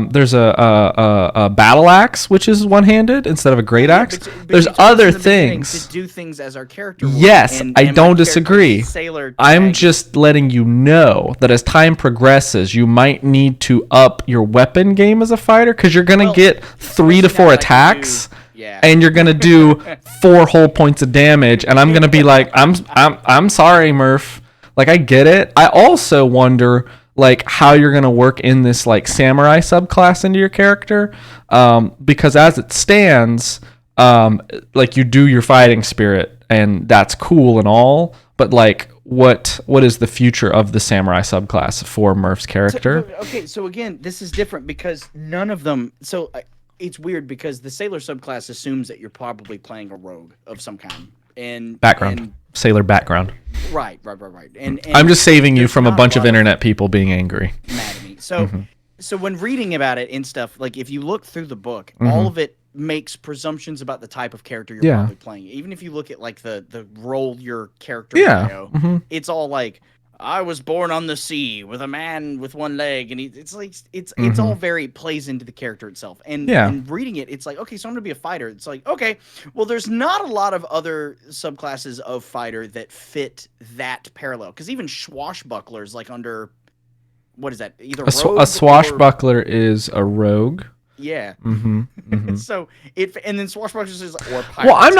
battle axe which is one-handed instead of a great axe. But there's other things to do things as our character would. Yes, I don't disagree. I'm just letting you know that as time progresses, you might need to up your weapon game as a fighter, because you're gonna get 3 to 4 attacks. Yeah. And you're gonna do 4 whole points of damage, and I'm gonna be like, I'm sorry, Murph. Like, I get it. I also wonder like how you're gonna work in this like samurai subclass into your character, because as it stands, like you do your fighting spirit, and that's cool and all, but like what is the future of the samurai subclass for Murph's character? So again, this is different because none of them. So. It's weird because the sailor subclass assumes that you're probably playing a rogue of some kind and sailor background. Right. And I'm just saving you from a bunch of internet people being angry. Mad at me. So when reading about it and stuff, like if you look through the book, all of it makes presumptions about the type of character you're probably playing. Even if you look at like the role your character bio, it's all like, I was born on the sea with a man with one leg, and it's all very plays into the character itself. And reading it, it's like, okay, so I'm gonna be a fighter. It's like, okay, well, there's not a lot of other subclasses of fighter that fit that parallel, because even swashbucklers, like under what is that? Either A swashbuckler is a rogue. Yeah. Mm-hmm. So and then swashbucklers is or pirates. Well, I'm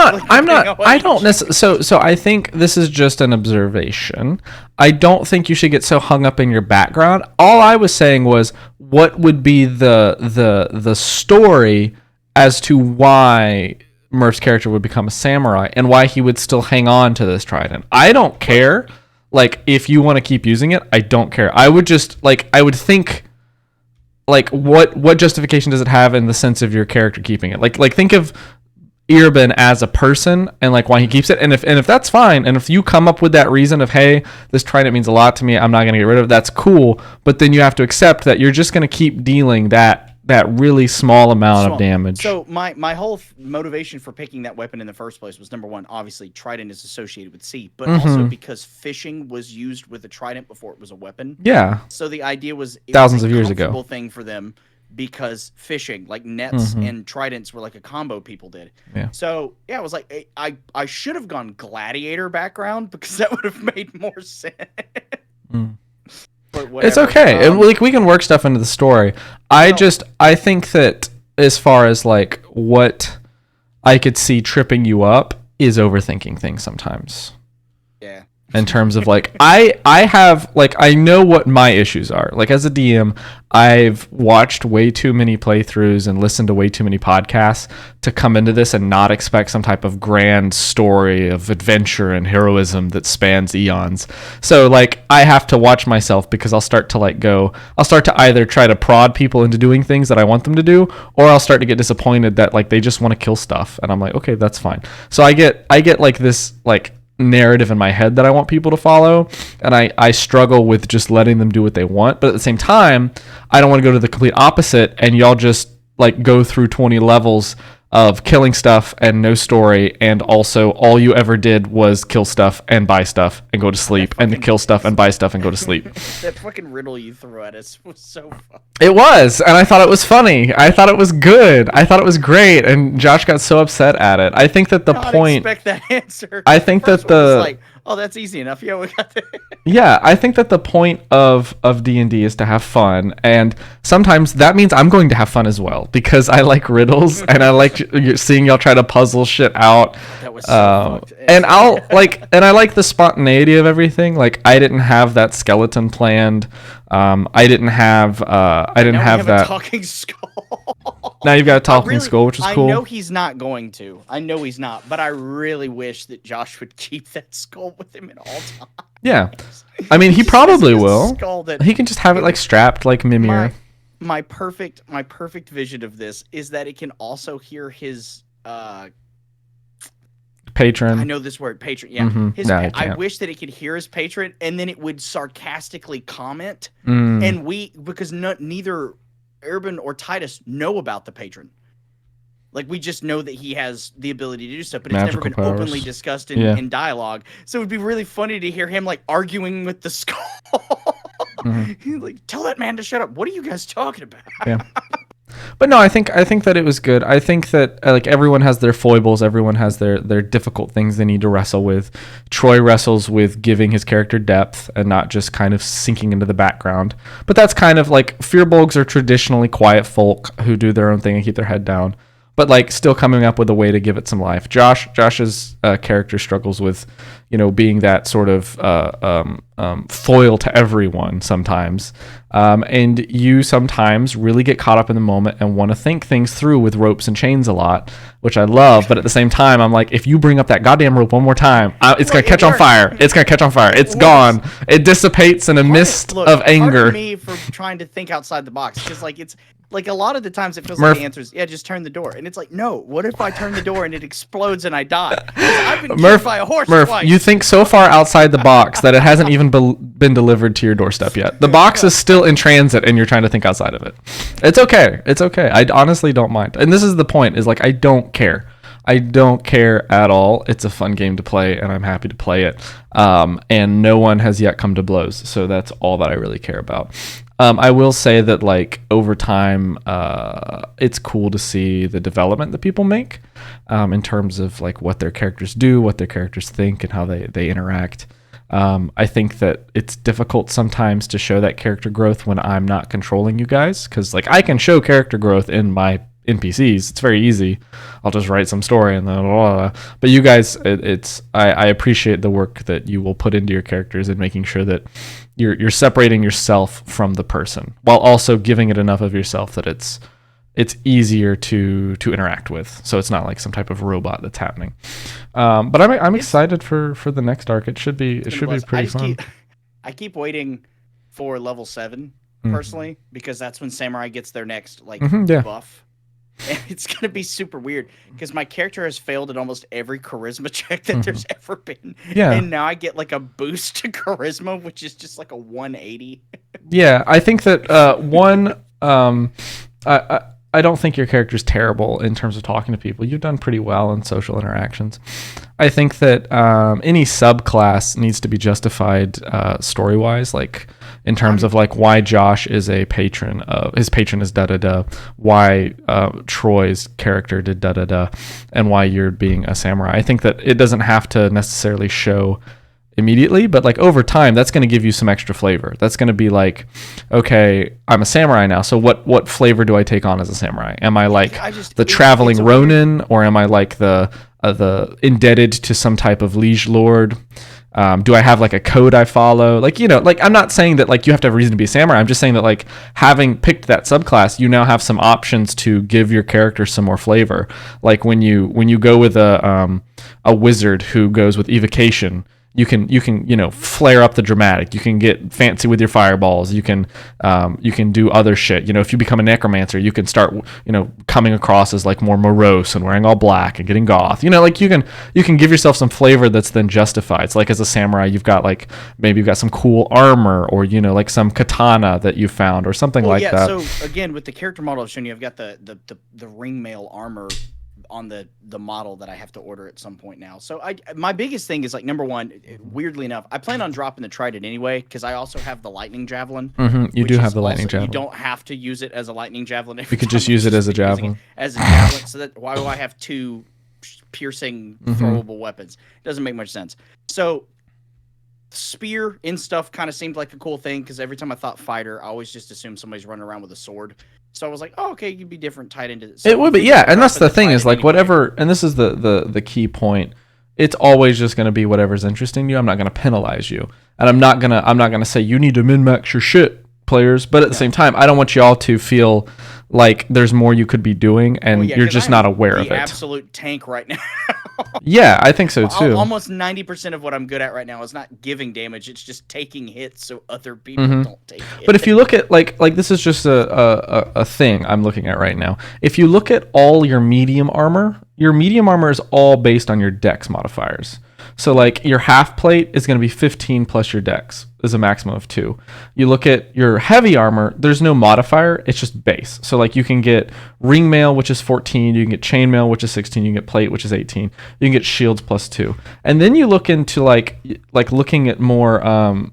not. I don't necessarily. So I think this is just an observation. I don't think you should get so hung up in your background. All I was saying was, what would be the story as to why Murph's character would become a samurai and why he would still hang on to this trident. I don't care. Like, if you want to keep using it, I don't care. I would just I would think. Like, what justification does it have in the sense of your character keeping it? Like think of Irben as a person and like why he keeps it. And if that's fine, and if you come up with that reason of, hey, this trident means a lot to me, I'm not gonna get rid of it, that's cool. But then you have to accept that you're just gonna keep dealing that really small amount of damage. So my whole motivation for picking that weapon in the first place was, number one, obviously trident is associated with sea, but also because fishing was used with a trident before it was a weapon. Yeah. So the idea was thousands of years ago. Thing for them because fishing, like nets and tridents, were like a combo people did. Yeah. So yeah, I was like, I should have gone gladiator background because that would have made more sense. It's okay. Like, we can work stuff into the story. I think that as far as like what I could see tripping you up is overthinking things sometimes. Yeah. In terms of like, I have like, I know what my issues are. Like, as a DM, I've watched way too many playthroughs and listened to way too many podcasts to come into this and not expect some type of grand story of adventure and heroism that spans eons. So like, I have to watch myself because I'll start to either try to prod people into doing things that I want them to do, or I'll start to get disappointed that like they just want to kill stuff. And I'm like, okay, that's fine. So I get like this like narrative in my head that I want people to follow, and I struggle with just letting them do what they want. But at the same time, I don't want to go to the complete opposite and y'all just like go through 20 levels of killing stuff and no story, and also all you ever did was kill stuff and buy stuff and go to sleep, and kill stuff and buy stuff and go to sleep. That fucking riddle you threw at us was so fun. It was, and I thought it was funny. I thought it was good. I thought it was great, and Josh got so upset at it. I think that the point... I didn't expect that answer. I think that the... like, oh, that's easy enough. Yeah, we got that. Yeah, I think that the point of D&D is to have fun, and sometimes that means I'm going to have fun as well, because I like riddles and I like seeing y'all try to puzzle shit out. That was so fucked. And I like the spontaneity of everything. Like, I didn't have that skeleton planned. I didn't have that talking skull. Now you've got a talking skull, which is cool. I know he's not going to. I know he's not, but I really wish that Josh would keep that skull with him at all times. Yeah. I mean, he probably will. He can just have it like strapped like Mimir. My perfect vision of this is that it can also hear his patron. I know this word, patron. Yeah. Mm-hmm. I wish that it could hear his patron, and then it would sarcastically comment, and because neither Urban or Titus know about the patron. Like, we just know that he has the ability to do stuff, but it's never been openly discussed in dialogue. So it would be really funny to hear him like arguing with the skull. He's like, tell that man to shut up. What are you guys talking about? Yeah. But no, I think that it was good. I think that like everyone has their foibles, everyone has their difficult things they need to wrestle with. Troy wrestles with giving his character depth and not just kind of sinking into the background. But that's kind of like, Firbolgs are traditionally quiet folk who do their own thing and keep their head down, but like still coming up with a way to give it some life. Josh's character struggles with, being that sort of foil to everyone sometimes. And you sometimes really get caught up in the moment and want to think things through with ropes and chains a lot, which I love. But at the same time, I'm like, if you bring up that goddamn rope one more time, it's going to catch on fire. It's going to catch on fire. It's gone. It dissipates in a mist of anger. Part of me for trying to think outside the box, because like it's like a lot of the times it feels like the answer is, just turn the door. And it's like, no, what if I turn the door and it explodes and I die? I've been killed by a horse twice. You think so far outside the box that it hasn't even been delivered to your doorstep yet. The box is still in transit and you're trying to think outside of it. It's okay. It's okay. I honestly don't mind. And this is the point, is like, I don't care. I don't care at all. It's a fun game to play and I'm happy to play it. And no one has yet come to blows. So that's all that I really care about. I will say that like over time, it's cool to see the development that people make in terms of like what their characters do, what their characters think, and how they interact. I think that it's difficult sometimes to show that character growth when I'm not controlling you guys, because like I can show character growth in my NPCs. It's very easy. I'll just write some story and then blah, blah. But you guys, I appreciate the work that you will put into your characters and making sure that you're separating yourself from the person while also giving it enough of yourself that it's easier to interact with. So it's not like some type of robot that's happening. But I'm excited for the next arc. It should be pretty fun. I keep waiting for level 7 personally, because that's when Samurai gets their next buff. And it's gonna be super weird because my character has failed at almost every charisma check that there's ever been. Yeah. And now I get like a boost to charisma, which is just like a 180. Yeah, I think that I don't think your character's terrible in terms of talking to people. You've done pretty well in social interactions. I think that any subclass needs to be justified story-wise, like in terms of like why Josh is a patron of his patron is da-da-da, why Troy's character did da-da-da, and why you're being a samurai. I think that it doesn't have to necessarily show immediately, but like over time that's going to give you some extra flavor. That's going to be like, okay, I'm a samurai now, so what flavor do I take on as a samurai? Am I like the traveling ronin, or am I like the indebted to some type of liege lord? Do I have like a code I follow? Like, you know, like I'm not saying that like you have to have a reason to be a samurai. I'm just saying that like having picked that subclass, you now have some options to give your character some more flavor. Like when you go with a wizard who goes with evocation, you can flare up the dramatic. You can get fancy with your fireballs. You can do other shit. You know, if you become a necromancer, you can start coming across as like more morose and wearing all black and getting goth. You know, like you can give yourself some flavor that's then justified. It's like as a samurai, you've got like maybe you've got some cool armor, or like some katana that you found or something that. So again, with the character model I've shown you, I've got the ringmail armor on the model that I have to order at some point now. So my biggest thing is like, number one, weirdly enough, I plan on dropping the trident anyway, because I also have the lightning javelin. You do have the lightning javelin. You don't have to use it as a lightning javelin. You could just use it as a javelin. So that why do I have two piercing throwable weapons? It doesn't make much sense. So spear in stuff kind of seemed like a cool thing, because every time I thought fighter, I always just assumed somebody's running around with a sword. So I was like, oh, okay, you'd be different tied into this. So it would be, yeah. And that's the thing is like whatever, and this is the key point. It's always just going to be whatever's interesting you. I'm not going to penalize you, and I'm not gonna say you need to min-max your shit, players. But at the same time, I don't want y'all to feel like there's more you could be doing, and you're just not aware of it. Absolute tank right now. Yeah, I think so too. Almost 90% of what I'm good at right now is not giving damage; it's just taking hits so other people don't take hits. But if you look at like this is just a thing I'm looking at right now. If you look at all your medium armor is all based on your dex modifiers. So like your half plate is going to be 15 plus your dex is a maximum of 2. You look at your heavy armor, there's no modifier, it's just base. So like you can get ring mail, which is 14, you can get chain mail, which is 16, you can get plate, which is 18, you can get shields plus 2. And then you look into like looking at more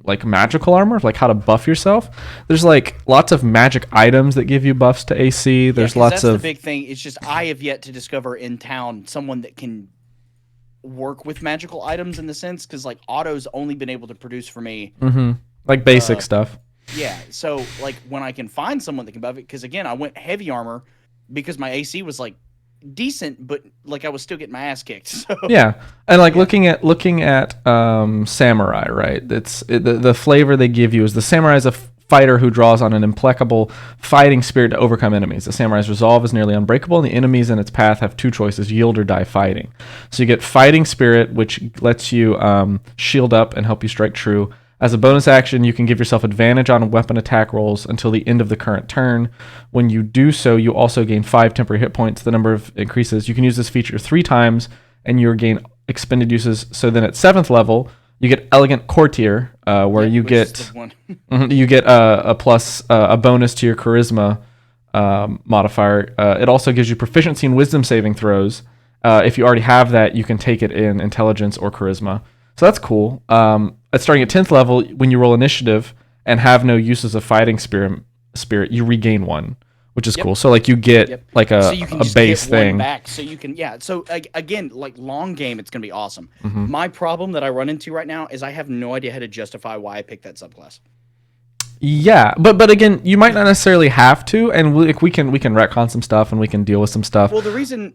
like magical armor, like how to buff yourself. There's like lots of magic items that give you buffs to AC. There's lots that's of the big thing. It's just I have yet to discover in town someone that can work with magical items in the sense, because like Otto's only been able to produce for me like basic stuff. Yeah, so like when I can find someone that can buff it, because again I went heavy armor because my AC was like decent, but like I was still getting my ass kicked. So yeah, and like looking at samurai, right? It's the flavor they give you is the samurai is a fighter who draws on an implacable fighting spirit to overcome enemies. The samurai's resolve is nearly unbreakable, and the enemies in its path have 2 choices: yield or die fighting. So you get fighting spirit, which lets you shield up and help you strike true. As a bonus action, you can give yourself advantage on weapon attack rolls until the end of the current turn. When you do so, you also gain 5 temporary hit points. The number of increases. You can use this feature 3 times, and you gain expended uses. So then at 7th level, you get elegant courtier, where you get you get a plus a bonus to your charisma modifier. It also gives you proficiency in wisdom saving throws. If you already have that, you can take it in intelligence or charisma. So that's cool. Starting at 10th level, when you roll initiative and have no uses of fighting spirit, you regain 1. which is cool. So like you get like so you can a just base get thing. one back. So you can So again, like long game, it's gonna be awesome. Mm-hmm. My problem that I run into right now is I have no idea how to justify why I picked that subclass. Yeah, but again, you might not necessarily have to, and we can retcon some stuff and we can deal with some stuff. Well, the reason,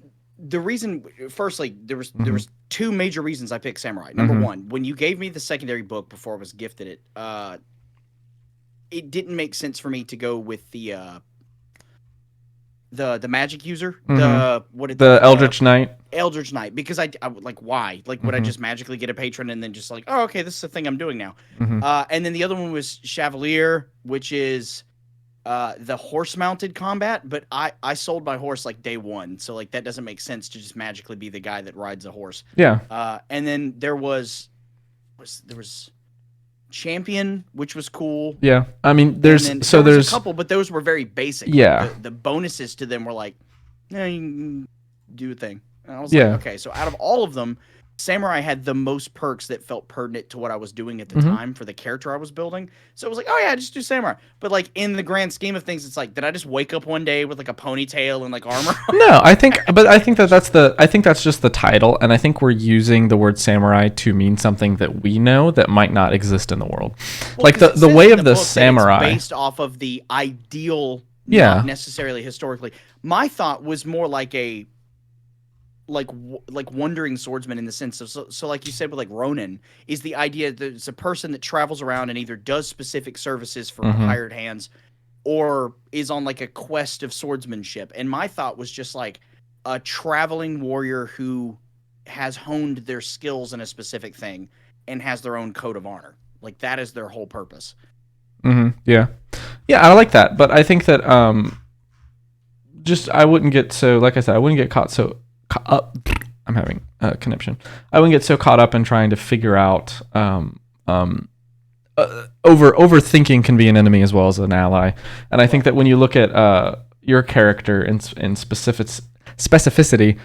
firstly, there was two major reasons I picked Samurai. Number one, when you gave me the secondary book before I was gifted it, it didn't make sense for me to go with the magic user, the Eldritch Knight. Eldritch Knight, because I like, why? Like, would I just magically get a patron and then just like, oh, okay, this is the thing I'm doing now. And then the other one was Chevalier, which is the horse-mounted combat, but I sold my horse like day one, so like that doesn't make sense to just magically be the guy that rides a horse. Yeah. And then there was Champion, which was cool. Yeah, I mean, there's a couple, but those were very basic. Yeah, like the bonuses to them were like, yeah, you can do a thing. And I was like, okay. So out of all of them, Samurai had the most perks that felt pertinent to what I was doing at the time for the character I was building. So it was like, oh yeah, just do Samurai. But like in the grand scheme of things, it's like, did I just wake up one day with like a ponytail and like armor? No, I think that's just the title, and I think we're using the word samurai to mean something that we know that might not exist in the world. Well, like the way of the samurai, based off of the ideal, not necessarily historically. My thought was more like a wandering swordsman, in the sense of so like you said with like Ronin, is the idea that it's a person that travels around and either does specific services for hired hands or is on like a quest of swordsmanship. And my thought was just like a traveling warrior who has honed their skills in a specific thing and has their own code of honor. Like that is their whole purpose. Yeah, I like that, but I think that I wouldn't get so, like I said, I wouldn't get caught so up. I'm having a conniption. I wouldn't get so caught up in trying to figure out overthinking can be an enemy as well as an ally. And I think that when you look at your character in specificity,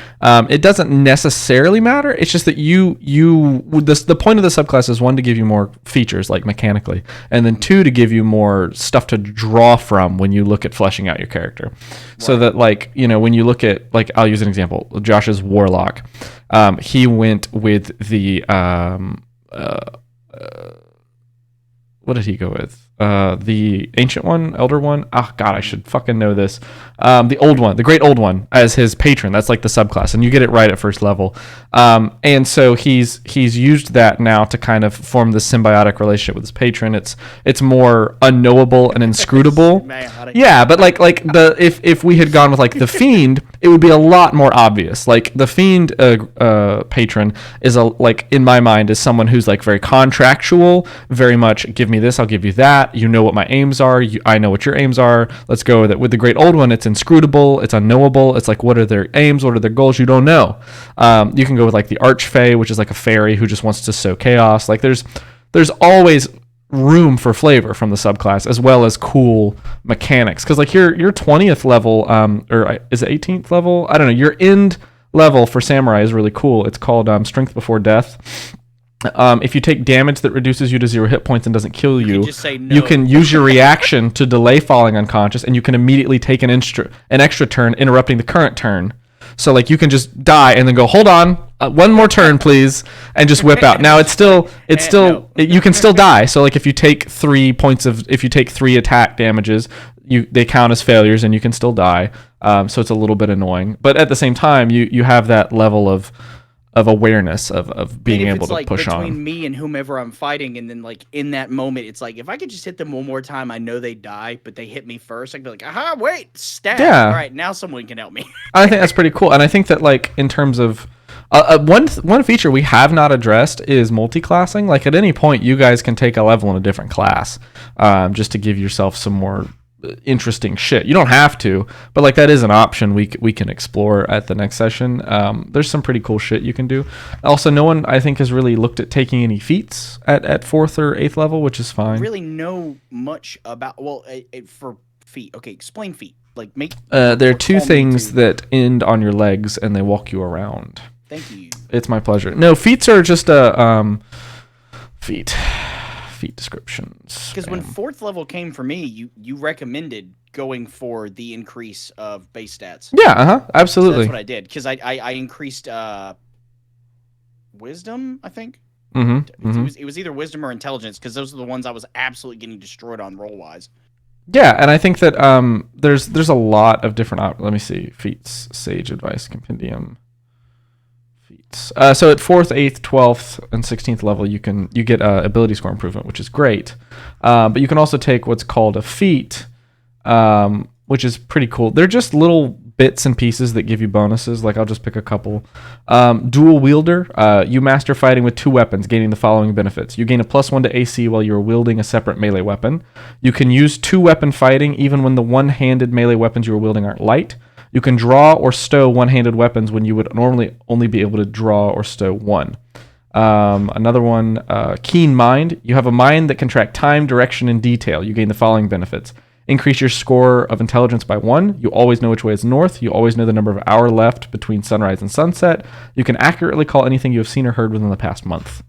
it doesn't necessarily matter. It's just that the point of the subclass is, one, to give you more features, like mechanically, and then two, to give you more stuff to draw from when you look at fleshing out your character. So that, like, you know, when you look at, like, I'll use an example, Josh's warlock, he went with the what did he go with? The ancient one, elder one. Oh God, I should fucking know this. The old one, the great old one, as his patron. That's like the subclass, and you get it right at first level. And so he's used that now to kind of form this symbiotic relationship with his patron. It's more unknowable and inscrutable. Yeah, but like if we had gone with like the fiend, it would be a lot more obvious. Like the fiend patron is like, in my mind, is someone who's like very contractual, very much give me this, I'll give you that. You know what my aims are. I know what your aims are. Let's go with it. With the great old one, it's inscrutable. It's unknowable. It's like, what are their aims? What are their goals? You don't know. You can go with like the archfey, which is like a fairy who just wants to sow chaos. Like there's always room for flavor from the subclass, as well as cool mechanics. Because like your 20th level, or is it 18th level? I don't know. Your end level for samurai is really cool. It's called Strength Before Death. If you take damage that reduces you to 0 hit points and doesn't kill you, just say no. You can use your reaction to delay falling unconscious, and you can immediately take an extra turn, interrupting the current turn. So like you can just die and then go, hold on, one more turn, please, and just whip out. Now you can still die. So like if you take 3 attack damages, they count as failures, and you can still die. So it's a little bit annoying, but at the same time, you have that level of awareness of being able to like push on. Between me and whomever I'm fighting, and then like in that moment, it's like, if I could just hit them one more time, I know they die, but they hit me first, I'd be like, aha, wait, stab. Yeah. All right, now someone can help me. I think that's pretty cool, and I think that like in terms of one feature we have not addressed is multi-classing. Like at any point, you guys can take a level in a different class, just to give yourself some more interesting shit. You don't have to, but like that is an option we can explore at the next session. There's some pretty cool shit you can do. Also, no one, I think, has really looked at taking any feats at 4th or 8th level, which is fine. I really know much about, for feat. Okay, explain feat. Like make. There are 2 things that end on your legs and they walk you around. Thank you. It's my pleasure. No, feats are just feat descriptions. Because when 4th level came for me, you recommended going for the increase of base stats. Yeah, absolutely. So that's what I did, because I increased wisdom, I think. It was either wisdom or intelligence, because those are the ones I was absolutely getting destroyed on roll wise. Yeah, and I think that there's a lot of different. Let me see, feats, sage advice, compendium, feats. So at 4th, 8th, 12th, and 16th level, you get ability score improvement, which is great. But you can also take what's called a feat, which is pretty cool. They're just little bits and pieces that give you bonuses. Like, I'll just pick a couple. Dual wielder. You master fighting with 2 weapons, gaining the following benefits. You gain a +1 to AC while you're wielding a separate melee weapon. You can use 2-weapon fighting even when the one-handed melee weapons you are wielding aren't light. You can draw or stow one-handed weapons when you would normally only be able to draw or stow one. Another one, keen mind. You have a mind that can track time, direction, and detail. You gain the following benefits. Increase your score of intelligence by 1. You always know which way is north. You always know the number of hour left between sunrise and sunset. You can accurately call anything you have seen or heard within the past month.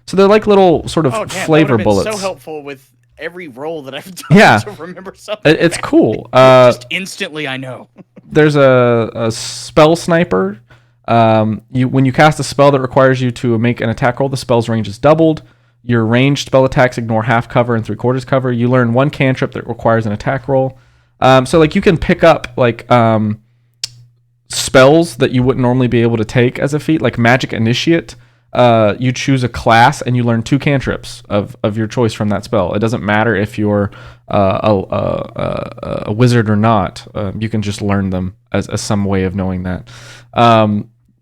So they're like little sort of flavor bullets. So helpful with every roll that I've done to remember something. It's cool. Just instantly, I know. There's a spell sniper. When you cast a spell that requires you to make an attack roll, the spell's range is doubled. Your ranged spell attacks ignore half cover and 3/4 cover. You learn 1 cantrip that requires an attack roll. So like you can pick up like spells that you wouldn't normally be able to take as a feat, like Magic Initiate. You choose a class and you learn 2 cantrips of your choice from that spell. It doesn't matter if you're a wizard or not. You can just learn them as some way of knowing that.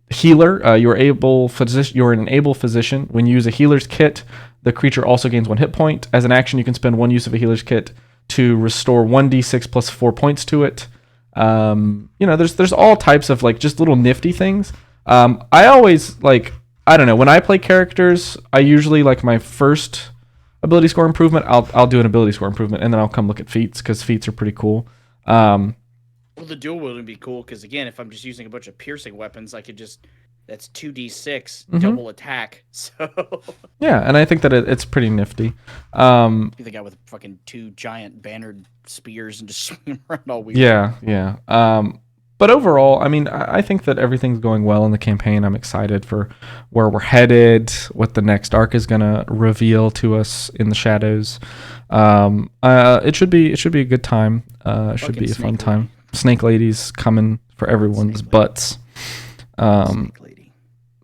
Healer, you're an able physician. When you use a healer's kit, the creature also gains 1 hit point. As an action, you can spend 1 use of a healer's kit to restore 1d6 plus 4 points to it. There's all types of like just little nifty things. I always I don't know, when I play characters, I usually like my first ability score improvement. I'll do an ability score improvement, and then I'll come look at feats because feats are pretty cool. Well, the dual wielding would be cool because, again, if I'm just using a bunch of piercing weapons, I could just... That's 2d6 double attack. So yeah, and I think that it's pretty nifty. Be the guy with fucking 2 giant bannered spears and just swing around all week. Yeah. But overall, I mean, I think that everything's going well in the campaign. I'm excited for where we're headed, what the next arc is gonna reveal to us in the shadows. It should be a good time. It should be a fun time. Snake Lady's coming for everyone's butts. Snake Lady.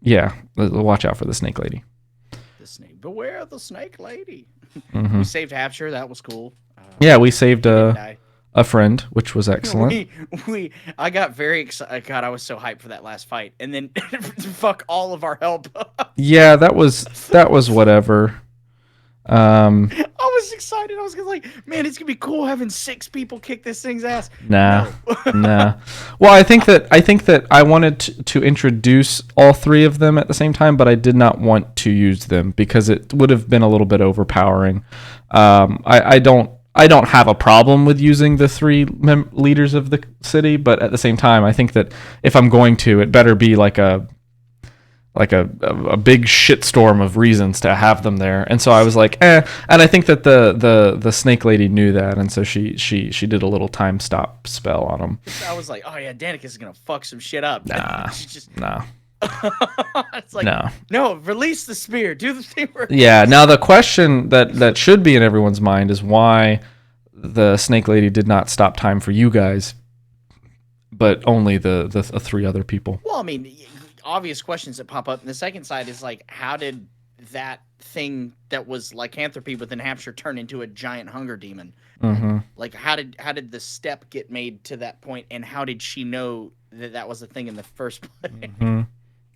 Yeah, watch out for the Snake Lady. Beware of the Snake Lady. We saved Hapture. That was cool. We saved a friend, which was excellent. I got very excited. God, I was so hyped for that last fight, and then fuck all of our help. Yeah, that was whatever. I was excited. I was like, man, it's gonna be cool having 6 people kick this thing's ass. Nah. Well, I think that I wanted to introduce all 3 of them at the same time, but I did not want to use them because it would have been a little bit overpowering. I don't have a problem with using the 3 leaders of the city, but at the same time, I think that if I'm going to, it better be like a big shitstorm of reasons to have them there. And so I was like, and I think that the Snake Lady knew that, and so she did a little time stop spell on him. I was like, oh yeah, Danica is gonna fuck some shit up. Nah. It's like, no, release the spear, do the thing where... Yeah, now the question that should be in everyone's mind is why the Snake Lady did not stop time for you guys, but only the 3 other people. Well, I mean, obvious questions that pop up. And the second side is like, how did that thing that was lycanthropy within Hapture turn into a giant hunger demon? Like, how did the step get made to that point, and how did she know that was a thing in the first place?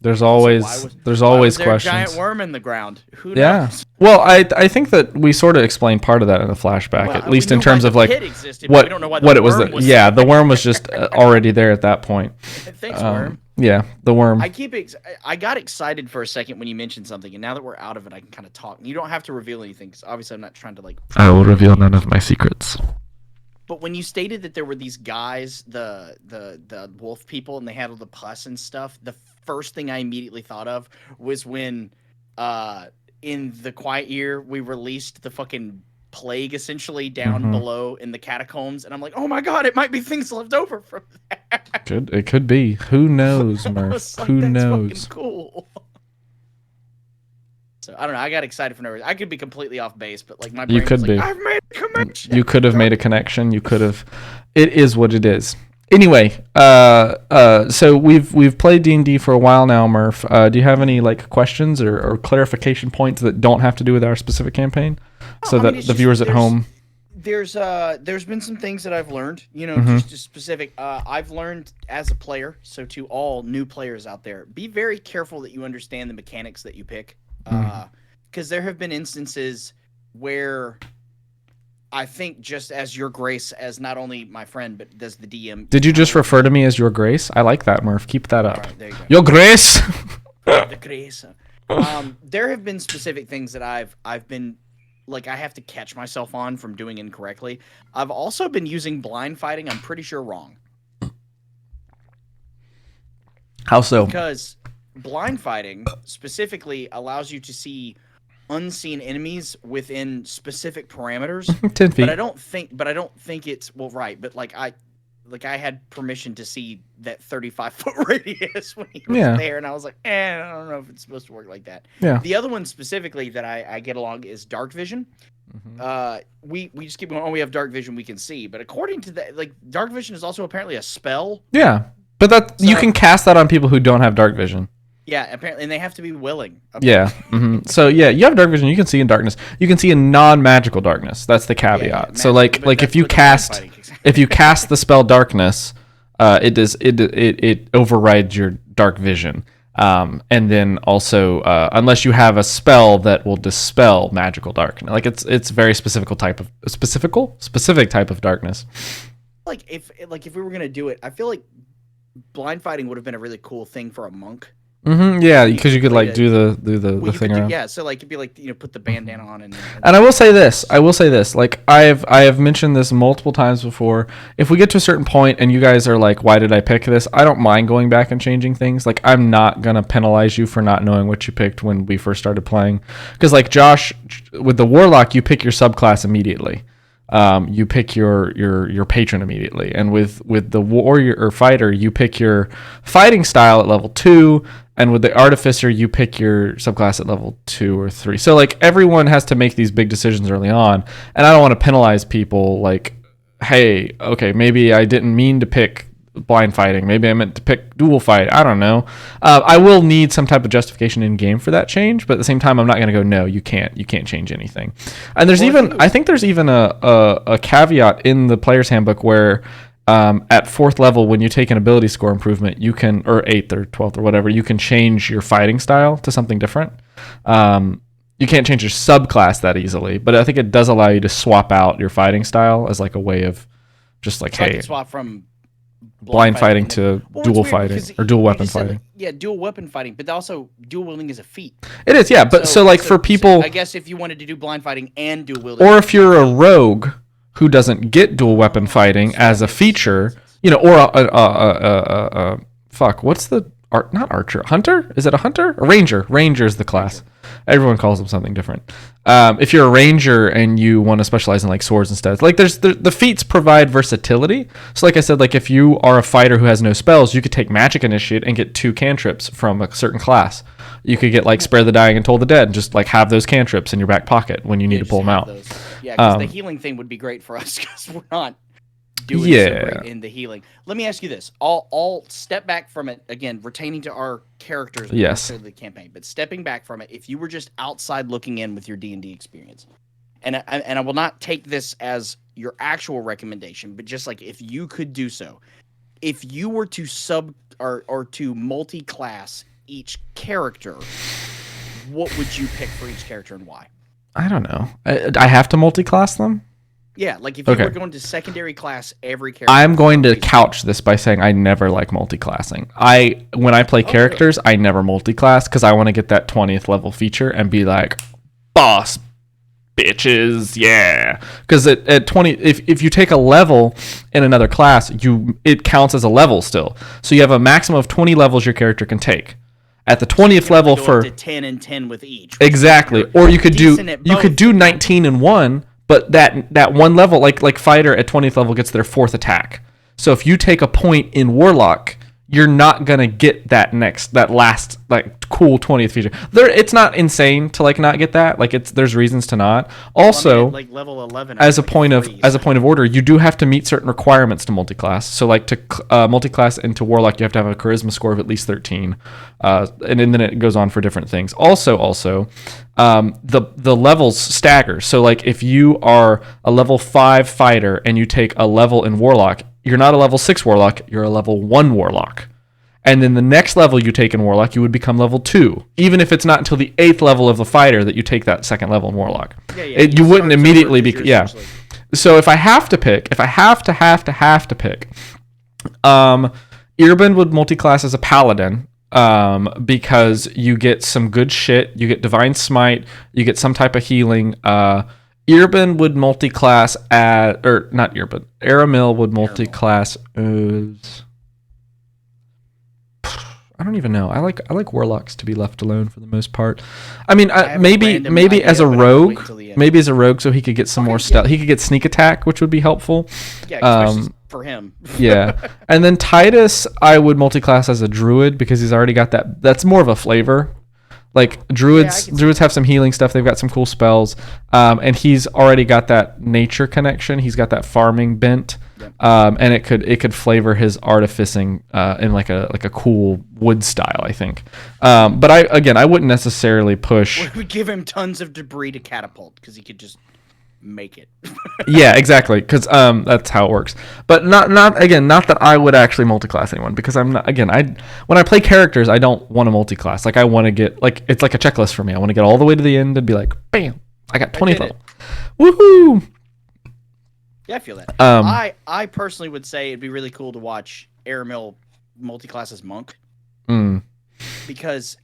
There's always questions. A giant worm in the ground. Who knows? Yeah. Well, I think that we sort of explained part of that in the flashback, at least in terms of like what it was. The worm was just already there at that point. Thanks, worm. Yeah, the worm. I got excited for a second when you mentioned something, and now that we're out of it, I can kind of talk. You don't have to reveal anything, because obviously I'm not trying to I will reveal none of my secrets. But when you stated that there were these guys, the wolf people, and they had all the pus and stuff, the first thing I immediately thought of was when in the Quiet Year we released the fucking plague essentially down below in the catacombs, and I'm like, oh my god, it might be things left over from that. It could be. Who knows, Murph? Like, who that's knows? Fucking cool. So I don't know. I got excited for no reason. I could be completely off base, but like my brain was like, I've made a connection. You could have made a connection. You could have. It is what it is. Anyway, so we've played D&D for a while now, Murph. Do you have any like questions or clarification points that don't have to do with our specific campaign, so that the viewers at home? There's been some things that I've learned, just specific. I've learned as a player. So to all new players out there, be very careful that you understand the mechanics that you pick, because there have been instances where I think, just as your grace, as not only my friend, but as the DM. Did you just refer to me as your grace? I like that, Murph. Keep that up. Right, there you go. Your grace. The grace. There have been specific things that I've been, like, I have to catch myself on from doing incorrectly. I've also been using blind fighting. I'm pretty sure wrong. How so? Because blind fighting specifically allows you to see unseen enemies within specific parameters. 10 feet. But I don't think it's right. But I had permission to see that 35-foot radius when he was there, and I was like, I don't know if it's supposed to work like that. Yeah. The other one specifically that I get along is dark vision. We just keep going. Oh, we have dark vision. We can see, but according to that, like, dark vision is also apparently a spell. Yeah, but you can cast that on people who don't have dark vision. Yeah, apparently, and they have to be willing. Apparently. Yeah. So yeah, you have dark vision. You can see in darkness. You can see in non-magical darkness. That's the caveat. So like if you cast the spell darkness, it overrides your dark vision. And then also unless you have a spell that will dispel magical darkness, like it's very specific type of darkness. Like if we were gonna do it, I feel like blind fighting would have been a really cool thing for a monk. Yeah, because you could like do the thing around. Yeah, so like it'd be like, put the bandana on and I will say this. Like I have mentioned this multiple times before. If we get to a certain point and you guys are like, why did I pick this? I don't mind going back and changing things. Like I'm not gonna penalize you for not knowing what you picked when we first started playing. Because like Josh, with the warlock, you pick your subclass immediately. You pick your patron immediately, and with the warrior or fighter, you pick your fighting style at level 2, and with the artificer, you pick your subclass at level 2 or 3. So like everyone has to make these big decisions early on, and I don't want to penalize people. Like, hey, okay, maybe I didn't mean to pick blind fighting. Maybe I meant to pick dual fight. I don't know. I will need some type of justification in game for that change, but at the same time, I'm not going to go, no, you can't change anything. And there's I think there's even a caveat in the player's handbook where at 4th level, when you take an ability score improvement, you can, or 8th or 12th or whatever, you can change your fighting style to something different. You can't change your subclass that easily, but I think it does allow you to swap out your fighting style as like a way of just like, so hey, I can swap from blind fighting to dual fighting or dual weapon fighting. Dual weapon fighting, but also dual wielding is a feat. It is, yeah. But so for people, I guess if you wanted to do blind fighting and dual wielding, or if you're a rogue who doesn't get dual weapon fighting as a feature, or what's the not archer, hunter? Is it a hunter? A ranger? Ranger is the class. Everyone calls them something different. If you're a ranger and you want to specialize in like swords instead, like the feats provide versatility. So like I said, like if you are a fighter who has no spells, you could take magic initiate and get 2 cantrips from a certain class. You could get like spare the dying and toll the dead, and just like have those cantrips in your back pocket when you need to pull them out. Yeah, because the healing thing would be great for us because we're not doing so great in the healing. Let me ask you this. I'll step back from it, again, retaining to our characters of the campaign, but stepping back from it, if you were just outside looking in with your D&D experience, and I will not take this as your actual recommendation, but just like if you could do so, if you were to or to multi-class each character, what would you pick for each character and why? I don't know. I have to multi-class them? Yeah, like if you were going to secondary class every character. I'm going to couch this by saying I never like multi-classing. When I play characters, really? I never multi-class because I want to get that 20th level feature and be like, boss bitches, yeah. Because at 20, if you take a level in another class, it counts as a level still. So you have a maximum of 20 levels your character can take. At the 20th level for 10 and 10 with each. Exactly. Or you could do 19 and 1. but that one level, like fighter at 20th level gets their 4th attack. So if you take a point in warlock, you're not gonna get that last like cool 20th feature. It's not insane to like not get that. Like there's reasons to not. Also, like level 11 as a point of order, you do have to meet certain requirements to multiclass. So like to multiclass into warlock, you have to have a charisma score of at least 13, and then it goes on for different things. Also, the levels stagger. So like if you are a level 5 fighter and you take a level in warlock, you're not a level 6 warlock, you're a level 1 warlock. And then the next level you take in warlock, you would become level 2, even if it's not until the 8th level of the fighter that you take that second level in warlock. You wouldn't immediately be So if I have to pick, if I have to pick, Irben would multiclass as a paladin, because you get some good shit. You get divine smite, you get some type of healing. Irben would multiclass not Irben. Aramil would multiclass as... I don't even know. I like warlocks to be left alone for the most part. I mean, maybe as a rogue, so he could get some more stealth. He could get sneak attack, which would be helpful. Yeah, especially for him. Yeah, and then Titus, I would multiclass as a druid because he's already got that. That's more of a flavor. Like druids have some healing stuff. They've got some cool spells, and he's already got that nature connection. He's got that farming bent, and it could flavor his artificing in like a cool wood style, I think. But I wouldn't necessarily push. We would give him tons of debris to catapult because he could just make it. Yeah, exactly, because that's how it works. But not that I would actually multiclass anyone, because I'm not, when I play characters, I don't want to multiclass. Like I want to get, like, it's like a checklist for me. I want to get all the way to the end and be like, bam, I got 20th level. Woohoo! Yeah, I feel that. I personally would say it'd be really cool to watch Aramil multiclass as monk, because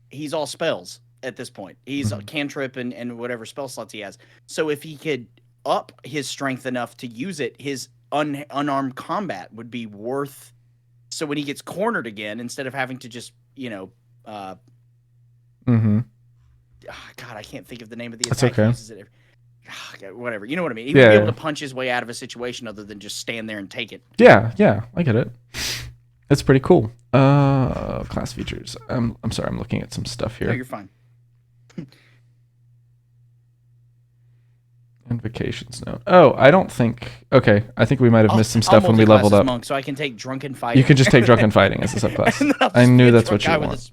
he's all spells at this point. He's cantrip and whatever spell slots he has. So if he could up his strength enough to use it, his unarmed combat would be worth. So when he gets cornered again, instead of having to just, God, I can't think of the name of the attack. That's okay. Whatever. You know what I mean? He would be able to punch his way out of a situation other than just stand there and take it. Yeah, I get it. It's pretty cool. Class features. I'm sorry, I'm looking at some stuff here. No, you're fine. Invocations note. Oh, I don't think. Okay, I think we might have missed some stuff when we leveled up. Monk, so I can take drunken fighting. You can just take drunken fighting as a subclass. I knew that's what you want.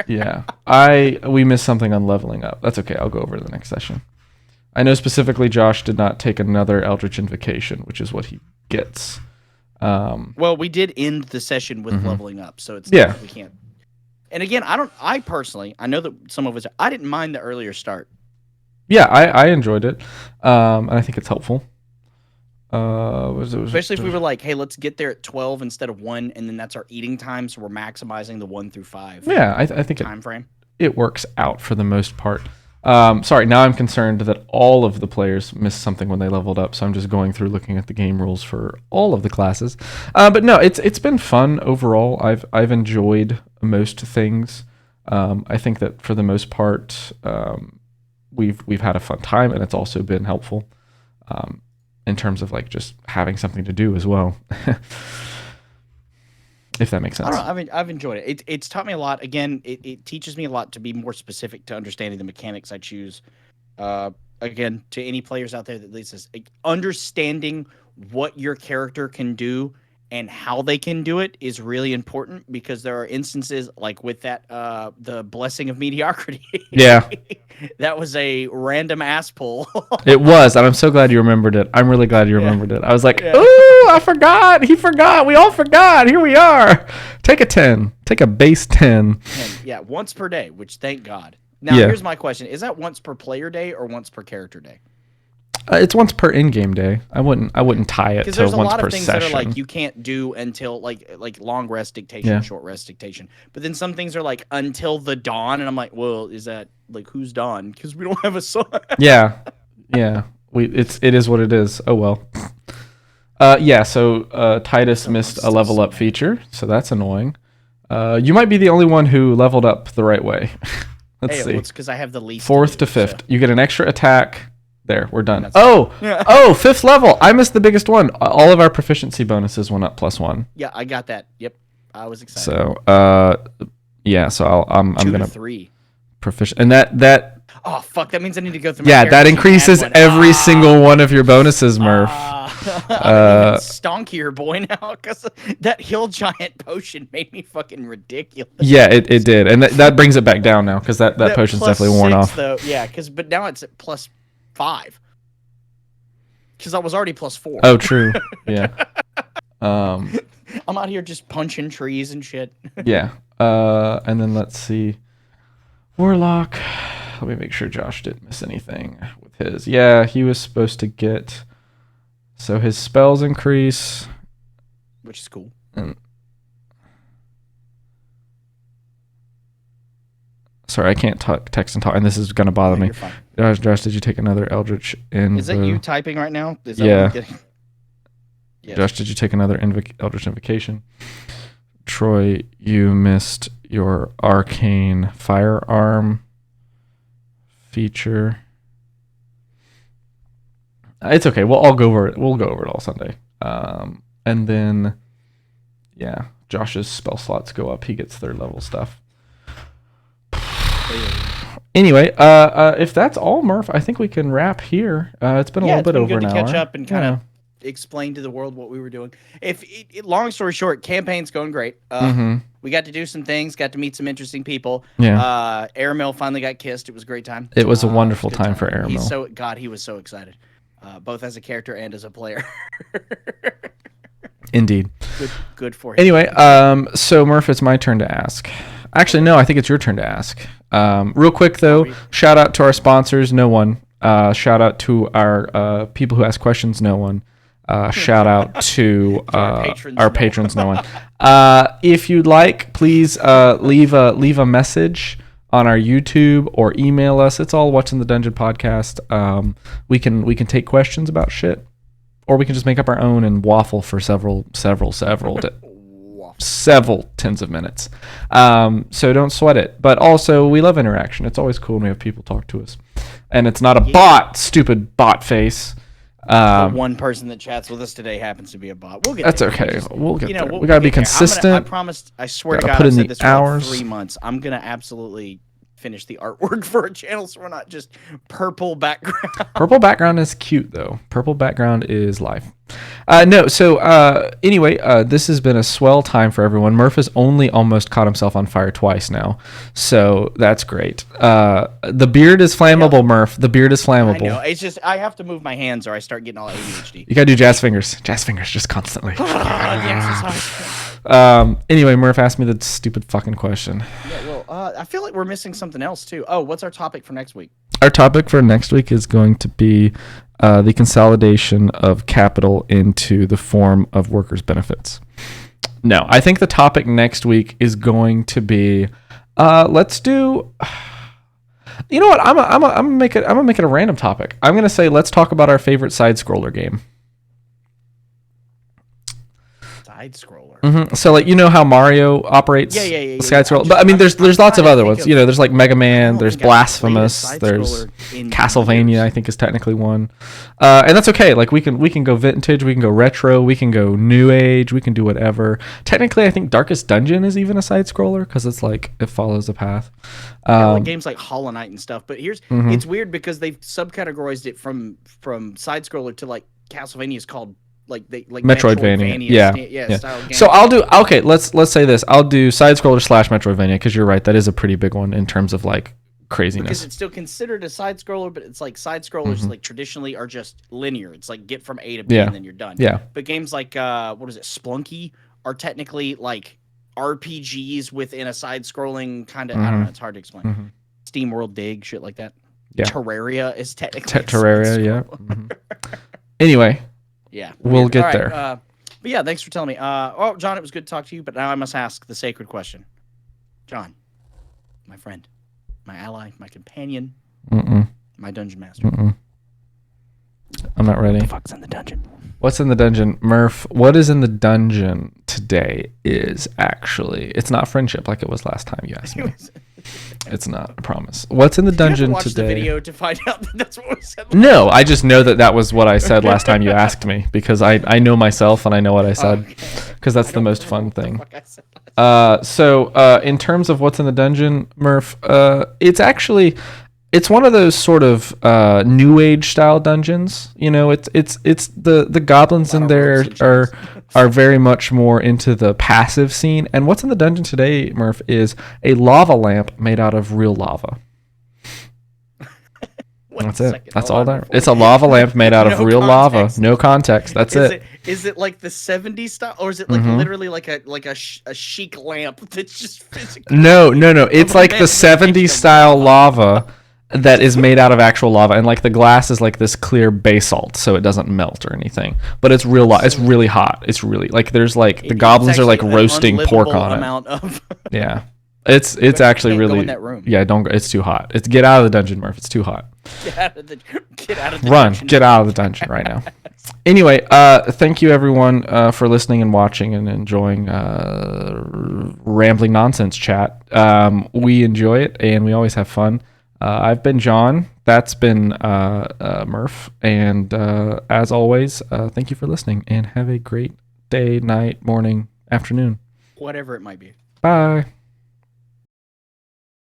Yeah, we missed something on leveling up. That's okay. I'll go over the next session. I know specifically Josh did not take another Eldritch Invocation, which is what he gets. Well, we did end the session with leveling up, so it's not, we can't. And again, I personally, I know that some of us, I didn't mind the earlier start. Yeah, I enjoyed it, and I think it's helpful. Especially if we were like, hey, let's get there at 12 instead of 1, and then that's our eating time, so we're maximizing the 1 through 5. Yeah, I think time frame. It works out for the most part. Sorry, now I'm concerned that all of the players missed something when they leveled up, so I'm just going through looking at the game rules for all of the classes. But no, it's been fun overall. I've enjoyed most things. I think that for the most part, we've had a fun time, and it's also been helpful in terms of like just having something to do as well. If that makes sense. I don't know. I've enjoyed it. It's taught me a lot. Again, it teaches me a lot to be more specific to understanding the mechanics I choose. Again, to any players out there that leads this, understanding what your character can do and how they can do it is really important, because there are instances like with that the blessing of mediocrity. Yeah. That was a random ass pull. It was, and I'm so glad you remembered it. I'm really glad you remembered it. I was like, ooh, I forgot. He forgot. We all forgot. Here we are. Take a 10. Take a base 10. Yeah, once per day, which thank God. Now, here's my question. Is that once per player day or once per character day? It's once per in-game day. I wouldn't tie it to once per session. Because there's a lot of things that are like you can't do until like long rest dictation, short rest dictation. But then some things are like until the dawn, and I'm like, well, is that like who's dawn? Because we don't have a sun. Yeah. It is what it is. Oh well. So Titus missed a level up feature, so that's annoying. You might be the only one who leveled up the right way. Let's see. Well, it's because I have the least. 4th to 5th, you get an extra attack There, we're done. That's Oh, fifth level. I missed the biggest one. All of our proficiency bonuses went up +1. Yeah, I got that. Yep, I was excited. So, yeah. So I'm 2 gonna to 3. proficient, and that. Oh fuck! That means I need to go through. My Yeah, that increases every single one of your bonuses, Murph. I'm even stonkier boy now because that hill giant potion made me fucking ridiculous. Yeah, it did, and that brings it back down now because that potion's definitely worn off. Though, yeah, but now it's at +5 because I was already +4. Oh, true. Yeah. I'm out here just punching trees and shit. Yeah. And then let's see, Warlock. Let me make sure Josh didn't miss anything with his. Yeah, he was supposed to get. So his spells increase, which is cool. And sorry, I can't text and talk, and this is gonna bother me. Josh, did you take another Eldritch Is that you typing right now? Is that yeah. What I'm getting? Yes. Josh, did you take another Eldritch Invocation? Troy, you missed your arcane firearm feature. It's okay. We'll go over it. We'll go over it all Sunday. And then, yeah, Josh's spell slots go up. He gets third level stuff. Anyway, if that's all, Murph, I think we can wrap here. It's been a little bit over an hour. Catch up and kind of explain to the world what we were doing. Long story short, campaign's going great. We got to do some things, got to meet some interesting people. Yeah. Airmail finally got kissed. It was a great time. It was a wonderful time for Airmail. He was so excited, both as a character and as a player. Indeed. Good for him. Anyway, so Murph, it's my turn to ask. Actually, no, I think it's your turn to ask. Real quick though, shout out to our sponsors. No one. Shout out to our people who ask questions. No one. Shout out to our patrons. No one. If you'd like, please leave a message on our YouTube or email us. It's all What's in the Dungeon podcast. We can take questions about shit, or we can just make up our own and waffle for several tens of minutes. So don't sweat it. But also, we love interaction. It's always cool when we have people talk to us, and it's not a bot, stupid bot face. The one person that chats with us today happens to be a bot. We'll get that's there. Okay. We'll get there. We gotta be consistent. I promised. I swear to God, I've said this for like 3 months. I'm gonna absolutely finish the artwork for a channel, so we're not just purple background. Purple background is cute though. Purple background is life. Anyway, this has been a swell time for everyone. Murph has only almost caught himself on fire twice now, so that's great. The beard is flammable, Murph. The beard is flammable. I know. It's just I have to move my hands or I start getting all ADHD. You gotta do jazz fingers. Jazz fingers, just constantly. Anyway, Murph asked me the stupid fucking question. Yeah, well, I feel like we're missing something else too. Oh, what's our topic for next week? Our topic for next week is going to be the consolidation of capital into the form of workers' benefits. No, I think the topic next week is going to be let's do. You know what? I'm gonna make it a random topic. I'm gonna say let's talk about our favorite side scroller game. Side scroller. Mm-hmm. So like how Mario operates. Yeah. Side scroll. But I mean, there's lots of other ones. There's like Mega Man. There's Blasphemous. There's Castlevania. I think is technically one. And that's okay. Like we can go vintage. We can go retro. We can go new age. We can do whatever. Technically, I think Darkest Dungeon is even a side scroller because it's like it follows a path. Like games like Hollow Knight and stuff. But it's weird because they've subcategorized it from side scroller to like Castlevania is called. Like Metroidvania. Yeah. Style game. So I'll do let's say this. I'll do side scroller / Metroidvania because you're right, that is a pretty big one in terms of like craziness. Because it's still considered a side scroller, but it's like side scrollers like traditionally are just linear. It's like get from A to B and then you're done. Yeah. But games like Splunky are technically like RPGs within a side scrolling kind of I don't know, it's hard to explain. Steam World Dig, shit like that. Yeah. Terraria is technically Terraria, yeah. Anyway. Yeah, we'll get there. But yeah, thanks for telling me. John, it was good to talk to you, but now I must ask the sacred question. John, my friend, my ally, my companion, my dungeon master. I'm not ready. What the fuck's in the dungeon? What's in the dungeon? Murph, what is in the dungeon today is actually, it's not friendship like it was last time you asked me. It's not, I promise. What's in the dungeon watch today? The video to find out that that's what was said. No, I just know that was what I said last time you asked me, because I know myself and I know what I said, because that's the most fun thing. So in terms of what's in the dungeon, Murph, it's one of those sort of new age style dungeons. You know, it's the goblins in there are very much more into the passive scene. And what's in the dungeon today, Murph, is a lava lamp made out of real lava. That's it. That's all there. It's a lava lamp made out of real lava. No context. That's it. Is it like the 70s style, or is it like literally like a chic lamp that's just physically? No. It's like the 70s style lava that is made out of actual lava, and like the glass is like this clear basalt, so it doesn't melt or anything. But it's real. It's really hot. It's really like there's like the goblins are like roasting pork on it. Yeah. It's actually really go in that room. Yeah, don't go. It's too hot. Get out of the dungeon, Murph. It's too hot. Get out of the Run. dungeon. Get out of the dungeon right now. Anyway, thank you everyone for listening and watching and enjoying rambling nonsense chat. We enjoy it and we always have fun. I've been John. That's been Murph. And as always, thank you for listening and have a great day, night, morning, afternoon. Whatever it might be. Bye.